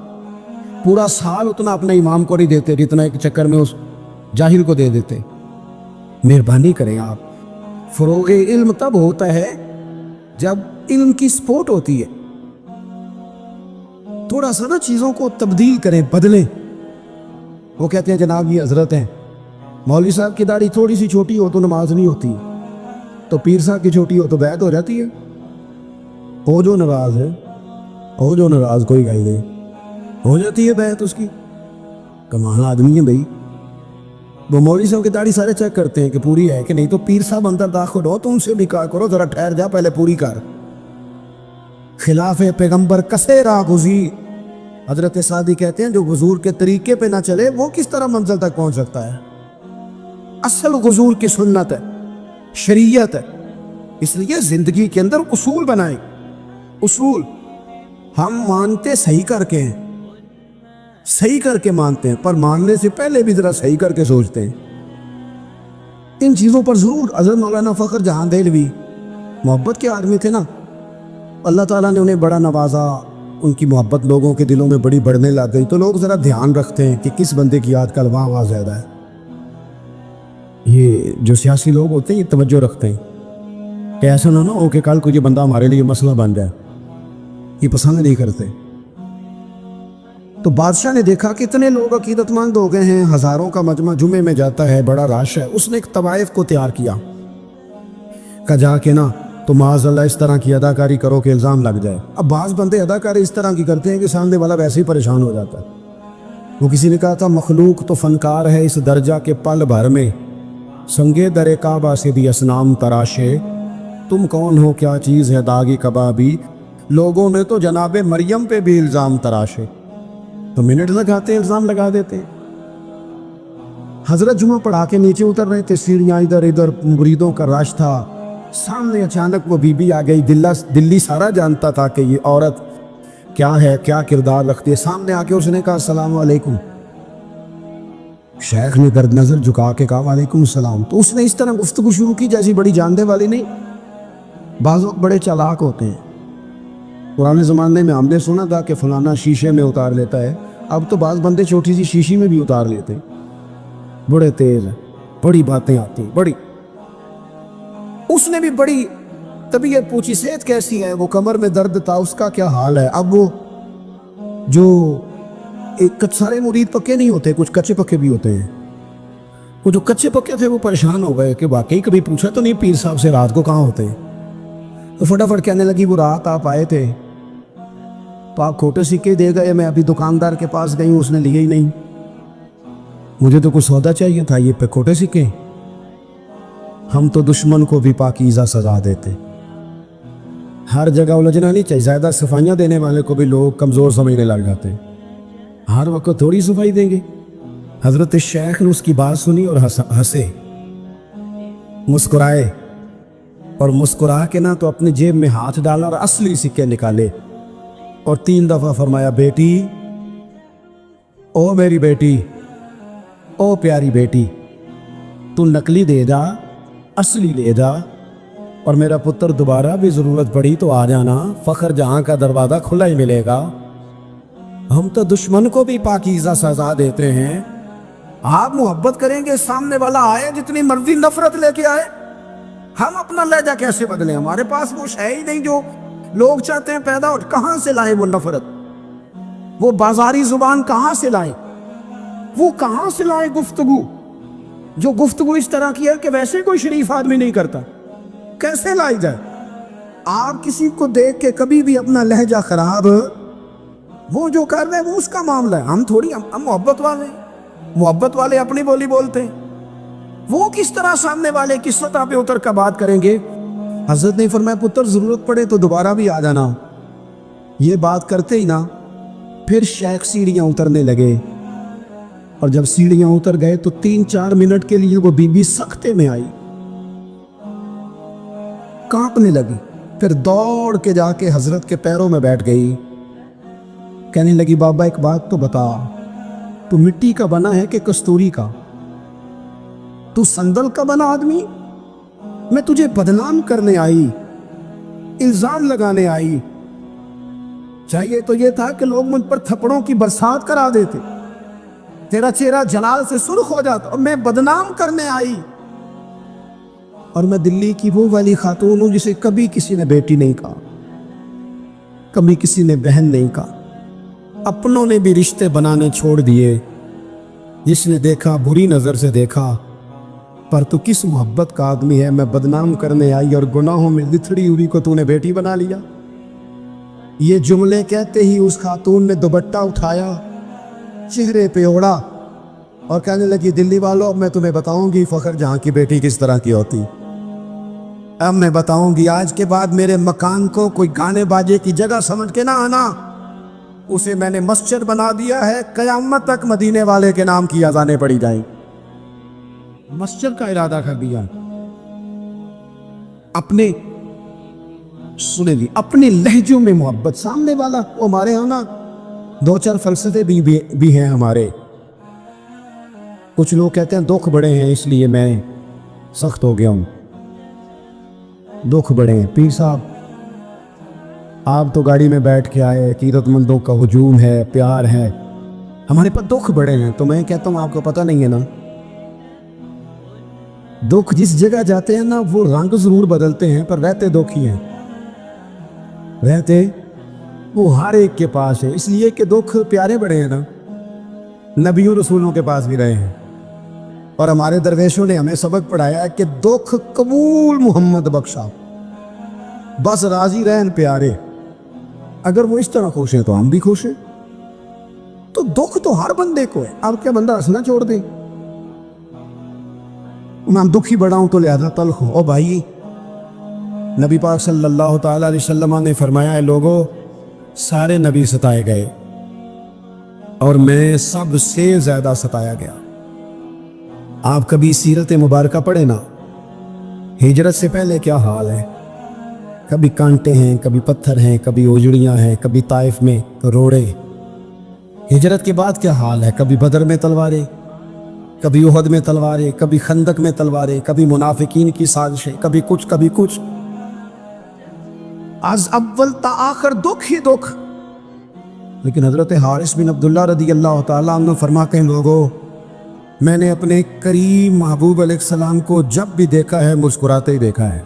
پورا سال اتنا اپنے امام کو نہیں دیتے جتنا ایک چکر میں اس جاہل کو دے دیتے۔ مہربانی کریں آپ۔ فروغ علم تب ہوتا ہے جب علم کی سپورٹ ہوتی ہے۔ تھوڑا سا نا چیزوں کو تبدیل کریں، بدلیں۔ وہ کہتے ہیں جناب یہ حضرت ہیں، مولوی صاحب کی داڑھی تھوڑی سی چھوٹی ہو تو نماز نہیں ہوتی، تو پیر صاحب کی چھوٹی ہو تو بیعت ہو جاتی ہے۔ ہو جو ناراض ہے، ہو جو ناراض کوئی گائی دے، ہو جاتی ہے بیعت اس کی۔ کمال آدمی ہے بھائی، وہ مولوی صاحب کی داڑھی سارے چیک کرتے ہیں کہ پوری ہے کہ نہیں, تو پیر صاحب اندر داخل ہو تو ان سے بھی کہا کرو ذرا ٹھہر جا, پہلے پوری کر. خلاف پیغمبر کسے راہ گزی. حضرت سعدی کہتے ہیں جو حضور کے طریقے پہ نہ چلے وہ کس طرح منزل تک پہنچ سکتا ہے. اصل حضور کی سنت ہے, شریعت ہے, اس لیے زندگی کے اندر اصول بنائیں. اصول ہم مانتے صحیح کر کے ہیں, صحیح کر کے مانتے ہیں, پر ماننے سے پہلے بھی ذرا صحیح کر کے سوچتے ہیں. ان چیزوں پر ضرور. حضرت مولانا فخر جہاں دہلوی محبت کے آدمی تھے نا, اللہ تعالیٰ نے انہیں بڑا نوازا, ان کی محبت لوگوں کے دلوں میں بڑی بڑھنے لگ گئی. تو لوگ ذرا دھیان رکھتے ہیں کہ کس بندے کی آج کل واہ واہ زیادہ ہے. یہ جو سیاسی لوگ ہوتے ہیں یہ توجہ رکھتے ہیں کہ ایسا نہ ہو کہ کل کو یہ بندہ ہمارے لیے مسئلہ بن جائے, یہ پسند نہیں کرتے. تو بادشاہ نے دیکھا کہ اتنے لوگ عقیدت مند ہو گئے ہیں, ہزاروں کا مجمع جمعے میں جاتا ہے, بڑا رش ہے. اس نے ایک طوائف کو تیار کیا کہ جا کے نا تو معاذ اللہ اس طرح کی اداکاری کرو کہ الزام لگ جائے. اب بعض بندے اداکاری اس طرح کی کرتے ہیں کہ سامنے والا ویسے ہی پریشان ہو جاتا ہے. وہ کسی نے کہا تھا مخلوق تو فنکار ہے اس درجہ کے پل بھر میں, سنگے در کعبہ سے بھی اسنام تراشے, تم کون ہو کیا چیز ہے داغی کبابی, لوگوں نے تو جناب مریم پہ بھی الزام تراشے. تو منٹ لگاتے ہیں, الزام لگا دیتے ہیں. حضرت جمعہ پڑھا کے نیچے اتر رہے تھے, سیڑھیاں ادھر ادھر, مریدوں کا رش تھا. سامنے اچانک وہ بی بی آ گئی. دلی سارا جانتا تھا کہ یہ عورت کیا ہے, کیا کردار رکھتی ہے. سامنے آ کے اس نے کہا السلام علیکم. شیخ نے درد نظر جھکا کے کہا وعلیکم السلام. تو اس نے اس طرح گفتگو شروع کی جیسی بڑی جاننے والی نہیں. بعض لوگ بڑے چالاک ہوتے ہیں. پرانے زمانے میں ہم نے سنا تھا کہ فلانا شیشے میں اتار لیتا ہے, اب تو بعض بندے چھوٹی سی شیشی میں بھی اتار لیتے ہیں. بڑے تیز ہیں, بڑی باتیں آتی ہیں, بڑی. اس نے بھی بڑی طبیعت پوچھی صحت کیسی ہے, وہ کمر میں درد تھا, اس کا کیا حال ہے. اب وہ جو ایک سارے مرید پکے نہیں ہوتے, کچھ کچے پکے بھی ہوتے ہیں. وہ جو کچے پکے تھے وہ پریشان ہو گئے کہ واقعی کبھی پوچھا تو نہیں پیر صاحب سے رات کو کہاں ہوتے ہیں. تو فٹافٹ کہنے لگی وہ رات آپ آئے تھے, تو آپ کھوٹے سکے دے گئے, میں ابھی دکاندار کے پاس گئی ہوں, اس نے لیے ہی نہیں. مجھے تو کچھ سودا چاہیے تھا, یہ پہ کھوٹے سکے. ہم تو دشمن کو بھی پاکیزہ سزا دیتے. ہر جگہ الجھنا نہیں چاہیے. زیادہ صفائیاں دینے والے کو بھی لوگ کمزور سمجھنے لگ جاتے ہیں. ہر وقت تھوڑی صفائی دیں گے. حضرت شیخ نے اس کی بات سنی اور ہنسے, مسکرائے, اور مسکرا کے نہ تو اپنے جیب میں ہاتھ ڈالا اور اصلی سکے نکالے اور 3 دفعہ فرمایا بیٹی, او میری بیٹی, او پیاری بیٹی, تو نقلی دے جا, اصلی لے جا, اور میرا پتر دوبارہ بھی ضرورت پڑی تو آ جانا, فخر جہاں کا دروازہ کھلا ہی ملے گا. ہم تو دشمن کو بھی پاکیزہ سزا دیتے ہیں. آپ محبت کریں گے, سامنے والا آئے جتنی مرضی نفرت لے کے آئے, ہم اپنا لہجہ کیسے بدلیں؟ ہمارے پاس وہ ہے ہی نہیں جو لوگ چاہتے ہیں پیدا ہو. کہاں سے لائیں وہ نفرت, وہ بازاری زبان کہاں سے لائیں, وہ کہاں سے لائیں گفتگو جو گفتگو اس طرح کی ہے کہ ویسے کوئی شریف آدمی نہیں کرتا. کیسے لائی جائے؟ آپ کسی کو دیکھ کے کبھی بھی اپنا لہجہ خراب, وہ جو کر رہے ہیں وہ اس کا معاملہ ہے. ہم تھوڑی, ہم محبت والے, محبت والے اپنی بولی بولتے ہیں. وہ کس طرح سامنے والے کی سطح پہ اتر کر بات کریں گے؟ حضرت نے فرمایا پتر ضرورت پڑے تو دوبارہ بھی آ جانا. یہ بات کرتے ہی نا پھر شیخ سیڑھیاں اترنے لگے, اور جب سیڑھیاں اتر گئے تو 3-4 منٹ کے لیے وہ بی بی سکتے میں آئی, کانپنے لگی. پھر دوڑ کے جا کے حضرت کے پیروں میں بیٹھ گئی. کہنے لگی بابا ایک بات تو بتا, تو مٹی کا بنا ہے کہ کستوری کا؟ تو سندل کا بنا آدمی؟ میں تجھے بدنام کرنے آئی, الزام لگانے آئی. چاہیے تو یہ تھا کہ لوگ مجھ پر تھپڑوں کی برسات کرا دیتے, تیرا چہرہ جلال سے سرخ ہو جاتا, اور میں بدنام کرنے آئی. اور میں دلی کی وہ والی خاتون ہوں جسے کبھی کسی نے بیٹی نہیں کہا, کبھی کسی نے بہن نہیں کہا. اپنوں نے بھی رشتے بنانے چھوڑ دیے. جس نے دیکھا بری نظر سے دیکھا, پر تو کس محبت کا آدمی ہے, میں بدنام کرنے آئی اور گناہوں میں لتھڑی ہوئی کو تو نے بیٹی بنا لیا. یہ جملے کہتے ہی اس خاتون نے دوپٹہ اٹھایا, چہرے پہ اوڑا, اور کہنے لگی دلی والوں اب میں تمہیں بتاؤں گی فخر جہاں کی بیٹی کس طرح کی ہوتی. اب میں بتاؤں گی آج کے بعد میرے مکان کو کوئی گانے باجے کی جگہ سمجھ کے نہ آنا. اسے میں نے مسجد بنا دیا ہے, قیامت تک مدینے والے کے نام کی اذانیں پڑی جائیں. مسجد کا ارادہ کر دیا. اپنے سنے جی اپنے لہجوں میں محبت. سامنے والا وہ ہمارے یہاں نا دو چار فلسفے بھی ہیں ہمارے. کچھ لوگ کہتے ہیں دکھ بڑے ہیں اس لیے میں سخت ہو گیا ہوں. دکھ بڑے ہیں پیر صاحب, آپ تو گاڑی میں بیٹھ کے آئے, عقیدت مندوں کا ہجوم ہے, پیار ہے. ہمارے پاس دکھ بڑے ہیں تو میں کہتا ہوں آپ کو پتہ نہیں ہے نا, دکھ جس جگہ جاتے ہیں نا وہ رنگ ضرور بدلتے ہیں پر رہتے دکھ ہی ہیں. رہتے وہ ہر ایک کے پاس ہے, اس لیے کہ دکھ پیارے بڑے ہیں نا, نبیوں رسولوں کے پاس بھی رہے ہیں. اور ہمارے درویشوں نے ہمیں سبق پڑھایا ہے کہ دکھ قبول محمد بخشا, بس راضی رہن پیارے. اگر وہ اس طرح خوش ہیں تو ہم بھی خوش ہیں. تو دکھ تو ہر بندے کو ہے, اب کیا بندہ ہنسنا چھوڑ دے؟ میں دکھی بڑا ہوں تو لہذا تلخ ہوں. او بھائی, نبی پاک صلی اللہ تعالی علیہ وسلم نے فرمایا ہے لوگوں سارے نبی ستائے گئے اور میں سب سے زیادہ ستایا گیا. آپ کبھی سیرت مبارکہ پڑھیں نا, ہجرت سے پہلے کیا حال ہے. کبھی کانٹے ہیں, کبھی پتھر ہیں, کبھی اجڑیاں ہیں, کبھی طائف میں روڑے. ہجرت کے بعد کیا حال ہے. کبھی بدر میں تلواریں, کبھی احد میں تلواریں, کبھی خندق میں تلواریں, کبھی منافقین کی سازشیں, کبھی کچھ کبھی کچھ. از اول تا آخر دکھ ہی دکھ. لیکن حضرت حارث بن عبداللہ رضی اللہ تعالیٰ عنہ فرماتے ہیں لوگوں میں نے اپنے کریم محبوب علیہ السلام کو جب بھی دیکھا ہے مسکراتے ہی دیکھا ہے,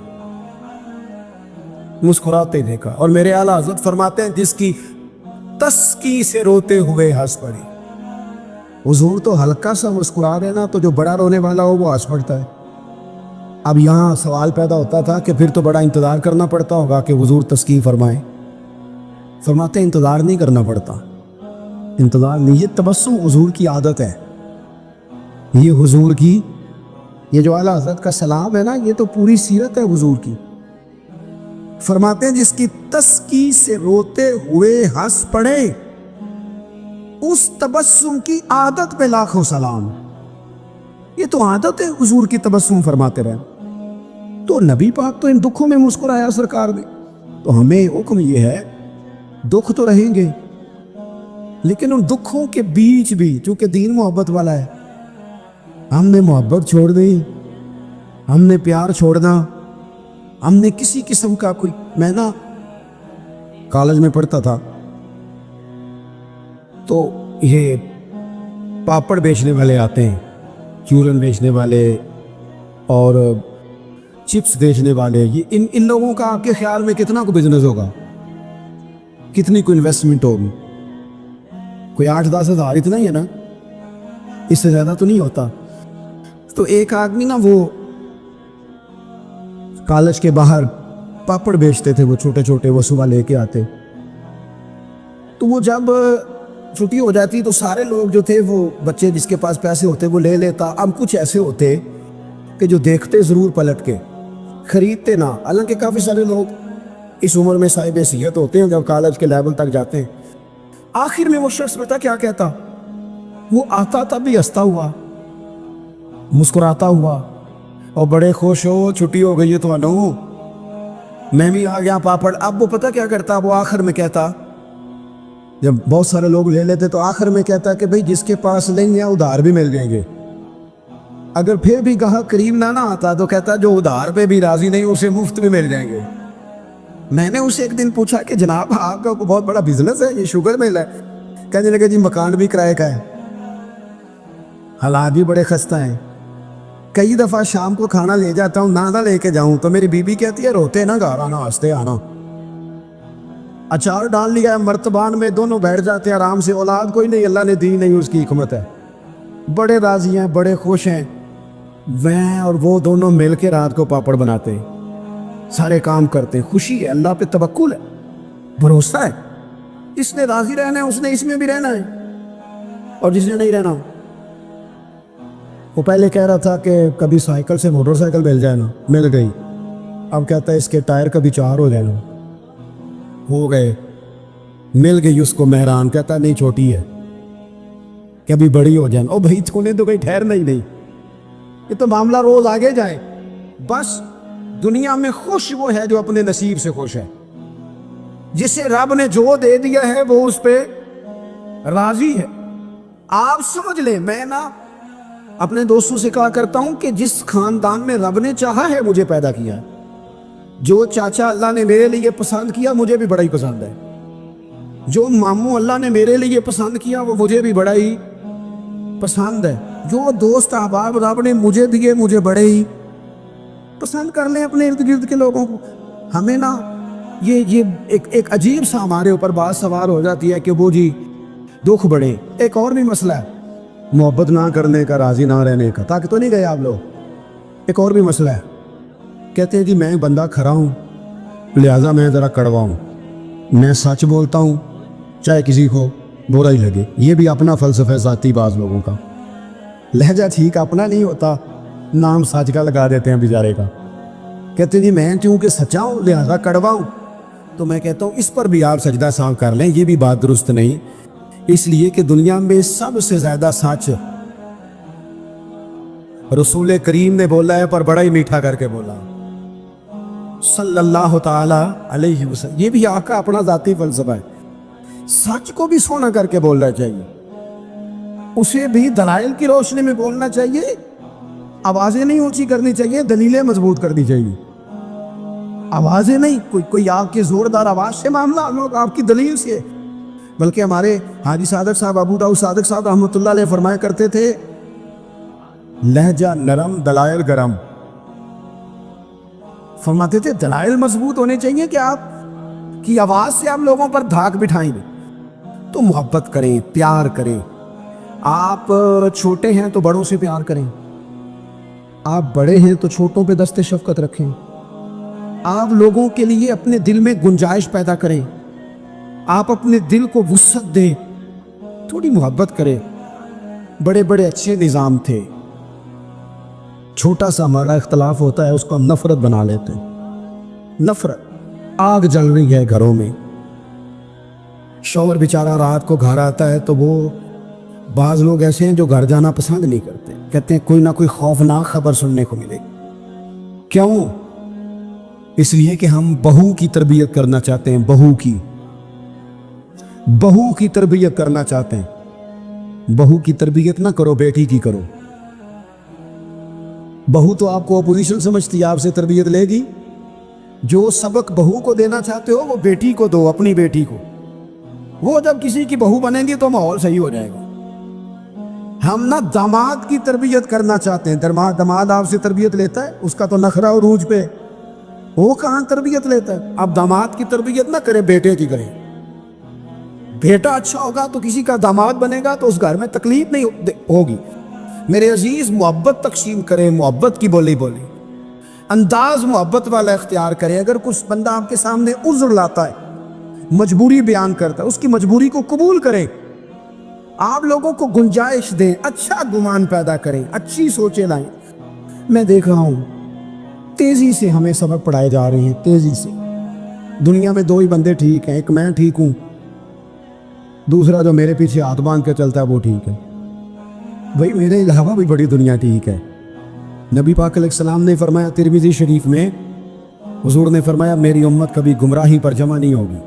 مسکراتے ہی دیکھا. اور میرے اعلیٰ حضرت فرماتے ہیں جس کی تسکی سے روتے ہوئے ہنس پڑے. حضور تو ہلکا سا مسکرا رہے نا تو جو بڑا رونے والا ہو وہ ہنس پڑتا ہے. اب یہاں سوال پیدا ہوتا تھا کہ پھر تو بڑا انتظار کرنا پڑتا ہوگا کہ حضور تسکین فرمائیں. فرماتے ہیں انتظار نہیں کرنا پڑتا, انتظار نہیں, یہ تبسم حضور کی عادت ہے. یہ حضور کی, یہ جو اعلیٰ حضرت کا سلام ہے نا یہ تو پوری سیرت ہے حضور کی. فرماتے ہیں جس کی تسکی سے روتے ہوئے ہنس پڑے اس تبسم کی عادت پہ لاکھوں سلام. یہ تو عادت ہے حضور کی تبسم فرماتے رہے. تو نبی پاک تو ان دکھوں میں مسکرایا سرکار نے. تو ہمیں حکم یہ ہے دکھ تو رہیں گے لیکن ان دکھوں کے بیچ بھی چونکہ دین محبت والا ہے, ہم نے محبت چھوڑ دی, ہم نے پیار چھوڑنا, ہم نے کسی قسم کا کوئی. میں نا کالج میں پڑھتا تھا تو یہ پاپڑ بیچنے والے آتے ہیں, چورن بیچنے والے اور چپس بیچنے والے. یہ ان لوگوں کا آپ کے خیال میں کتنا کو بزنس ہوگا, کتنی کو انویسٹمنٹ ہوگی؟ کوئی 8-10 ہزار اتنا ہی ہے نا, اس سے زیادہ تو نہیں ہوتا. تو ایک آدمی نا وہ کالج کے باہر پاپڑ بیچتے تھے, وہ چھوٹے چھوٹے, وہ صبح لے کے آتے. تو وہ جب چھٹی ہو جاتی تو سارے لوگ جو تھے وہ بچے جس کے پاس پیسے ہوتے وہ لے لیتا. اب کچھ ایسے ہوتے کہ جو دیکھتے ضرور پلٹ کے, خریدتے نہ. حالانکہ کافی سارے لوگ اس عمر میں صاحب حیثیت ہوتے ہیں جب کالج کے لیول تک جاتے ہیں. آخر میں وہ شخص پتا کیا کہتا, وہ آتا تب بھی ہنستا ہوا, مسکراتا ہوا, اور بڑے خوش ہو چھٹی ہو گئی ہے تو انو میں بھی آ گیا پاپڑ. اب وہ پتا کیا کرتا, وہ آخر میں کہتا, جب بہت سارے لوگ لے لیتے تو آخر میں کہتا کہ بھئی جس کے پاس لیں گے ادھار بھی مل جائیں گے. اگر پھر بھی گاہک قریب نہ آتا تو کہتا جو ادھار پہ بھی راضی نہیں اسے مفت میں مل جائیں گے. میں نے اسے ایک دن پوچھا کہ جناب آپ کا بہت بڑا بزنس ہے, یہ شوگر مل ہے. کہنے لگے جی مکان بھی کرائے کا ہے, حالات بھی بڑے خستہ ہیں. کئی دفعہ شام کو کھانا لے جاتا ہوں, نہ لے کے جاؤں تو میری بیوی کہتی ہے روتے نہ گھر آنا, ہنستے آنا. اچار ڈال لیا ہے مرتبان میں, دونوں بیٹھ جاتے ہیں آرام سے. اولاد کوئی نہیں, اللہ نے دی نہیں, اس کی حکمت ہے. بڑے راضی ہیں, بڑے خوش ہیں. میں اور وہ دونوں مل کے رات کو پاپڑ بناتے ہیں, سارے کام کرتے ہیں. خوشی ہے, اللہ پہ توکل ہے, بھروسہ ہے. اس نے راضی رہنا ہے, اس نے اس میں بھی رہنا ہے, اور جس نے نہیں رہنا وہ پہلے کہہ رہا تھا کہ کبھی سائیکل سے موٹر سائیکل مل جائے نا، مل گئی. اب کہتا ہے اس کے ٹائر کبھی 4 ہو جائے نا، ہو گئے. مل گئی اس کو مہران، کہتا نہیں چھوٹی ہے، کبھی بڑی ہو جائے. او بھائی تو نے تو کہیں ٹھہرنا ہی نہیں، یہ تو معاملہ روز آگے جائے. بس دنیا میں خوش وہ ہے جو اپنے نصیب سے خوش ہے. جسے رب نے جو دے دیا ہے وہ اس پہ راضی ہے. آپ سمجھ لیں، میں نا اپنے دوستوں سے کہا کرتا ہوں کہ جس خاندان میں رب نے چاہا ہے مجھے پیدا کیا ہے. جو چاچا اللہ نے میرے لیے پسند کیا مجھے بھی بڑا ہی پسند ہے. جو ماموں اللہ نے میرے لیے پسند کیا وہ مجھے بھی بڑا ہی پسند ہے. جو دوست احباب رب نے مجھے دیے مجھے بڑے ہی پسند. کر لیں اپنے ارد گرد کے لوگوں کو. ہمیں نا یہ ایک عجیب سا ہمارے اوپر بات سوار ہو جاتی ہے کہ وہ جی دکھ بڑے. ایک اور بھی مسئلہ ہے محبت نہ کرنے کا، راضی نہ رہنے کا. تاکہ تو نہیں گئے آپ لوگ. ایک اور بھی مسئلہ ہے، کہتے ہیں جی میں بندہ کھرا ہوں لہٰذا میں ذرا کڑوا ہوں، میں سچ بولتا ہوں چاہے کسی کو برا ہی لگے. یہ بھی اپنا فلسفہ ذاتی بعض لوگوں کا. لہجہ ٹھیک اپنا نہیں ہوتا، نام سچ کا لگا دیتے ہیں بیچارے کا. کہتے ہیں جی میں چونکہ سچا ہوں لہذا کڑوا ہوں. تو میں کہتا ہوں اس پر بھی آپ سجدہ سام کر لیں، یہ بھی بات درست نہیں. اس لیے کہ دنیا میں سب سے زیادہ سچ رسول کریم نے بولا ہے، پر بڑا ہی میٹھا کر کے بولا صلی اللہ تعالی علیہ وسلم. یہ بھی آپ کا اپنا ذاتی فلسفہ ہے. سچ کو بھی سونا کر کے بولنا چاہیے، اسے بھی دلائل کی روشنی میں بولنا چاہیے. آوازیں نہیں اونچی کرنی چاہیے، دلیلیں مضبوط کرنی چاہیے. آوازیں نہیں، کوئی آپ کے زوردار آواز سے معاملہ، لوگ آپ کی دلیل سے. بلکہ ہمارے حاجی صادق صاحب، ابو داؤد صادق صاحب رحمۃ اللہ علیہ فرمایا کرتے تھے لہجہ نرم دلائل گرم. فرماتے تھے دلائل مضبوط ہونے چاہیے کہ آپ کی آواز سے آپ لوگوں پر دھاک بٹھائیں گے. تو محبت کریں، پیار کریں. آپ چھوٹے ہیں تو بڑوں سے پیار کریں، آپ بڑے ہیں تو چھوٹوں پہ دست شفقت رکھیں. آپ لوگوں کے لیے اپنے دل میں گنجائش پیدا کریں، آپ اپنے دل کو وسعت دیں، تھوڑی محبت کریں. بڑے بڑے اچھے نظام تھے، چھوٹا سا ہمارا اختلاف ہوتا ہے اس کو ہم نفرت بنا لیتے ہیں. نفرت. آگ جل رہی ہے گھروں میں، شوہر بیچارہ رات کو گھر آتا ہے تو وہ بعض لوگ ایسے ہیں جو گھر جانا پسند نہیں کرتے، کہتے ہیں کوئی نہ کوئی خوفناک خبر سننے کو ملے گی. کیوں؟ اس لیے کہ ہم بہو کی تربیت کرنا چاہتے ہیں. بہو کی تربیت کرنا چاہتے ہیں. بہو کی تربیت نہ کرو، بیٹی کی کرو. بہو تو آپ کو اپوزیشن سمجھتی ہے، آپ سے تربیت لے گی. جو سبق بہو کو دینا چاہتے ہو وہ بیٹی کو دو، اپنی بیٹی کو. وہ جب کسی کی بہو بنیں گی تو ماحول صحیح ہو جائے گا. ہم نہ داماد کی تربیت کرنا چاہتے ہیں. داماد آپ سے تربیت لیتا ہے، اس کا تو نخرہ عروج پہ، وہ کہاں تربیت لیتا ہے. آپ داماد کی تربیت نہ کریں، بیٹے کی کریں. بیٹا اچھا ہوگا تو کسی کا داماد بنے گا تو اس گھر میں تکلیف نہیں ہوگی. میرے عزیز محبت تقسیم کریں، محبت کی بولی بولی، انداز محبت والا اختیار کریں. اگر کچھ بندہ آپ کے سامنے عذر لاتا ہے، مجبوری بیان کرتا ہے، اس کی مجبوری کو قبول کریں. آپ لوگوں کو گنجائش دیں، اچھا گمان پیدا کریں، اچھی سوچیں لائیں. میں دیکھ رہا ہوں تیزی سے ہمیں سبق پڑھائے جا رہے ہیں، تیزی سے. دنیا میں 2 ہی بندے ٹھیک ہیں، ایک میں ٹھیک ہوں، دوسرا جو میرے پیچھے ہاتھ باندھ کے چلتا ہے وہ ٹھیک ہے. بھائی میرے علاوہ بھی بڑی دنیا ٹھیک ہے. نبی پاک علیہ السلام نے فرمایا ترمذی شریف میں، حضور نے فرمایا میری امت کبھی گمراہی پر جمع نہیں ہوگی.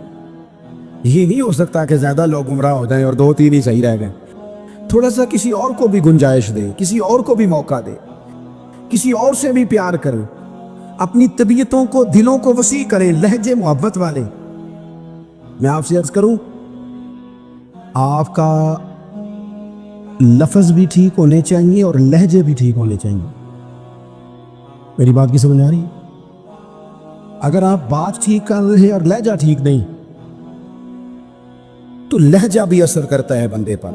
یہ نہیں ہو سکتا کہ زیادہ لوگ گمراہ ہو جائیں اور 2-3 ہی صحیح رہ گئے. تھوڑا سا کسی اور کو بھی گنجائش دے، کسی اور کو بھی موقع دے، کسی اور سے بھی پیار کریں. اپنی طبیعتوں کو، دلوں کو وسیع کریں، لہجے محبت والے. میں آپ سے عرض کروں، آپ کا لفظ بھی ٹھیک ہونے چاہیے اور لہجے بھی ٹھیک ہونے چاہیے. میری بات کی سمجھ آ رہی ہے؟ اگر آپ بات ٹھیک کر رہے ہیں اور لہجہ ٹھیک نہیں تو لہجہ بھی اثر کرتا ہے بندے پر.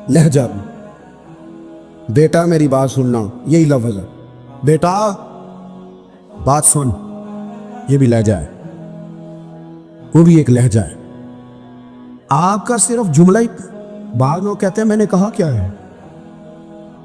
لہجہ بھی. بیٹا میری بات سننا، یہی لفظ ہے. بیٹا بات سن، یہ بھی لہجہ ہے، وہ بھی ایک لہجہ ہے. آپ کا صرف جملہ ہی، بعض لوگ کہتے ہیں میں نے کہا کیا ہے،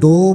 2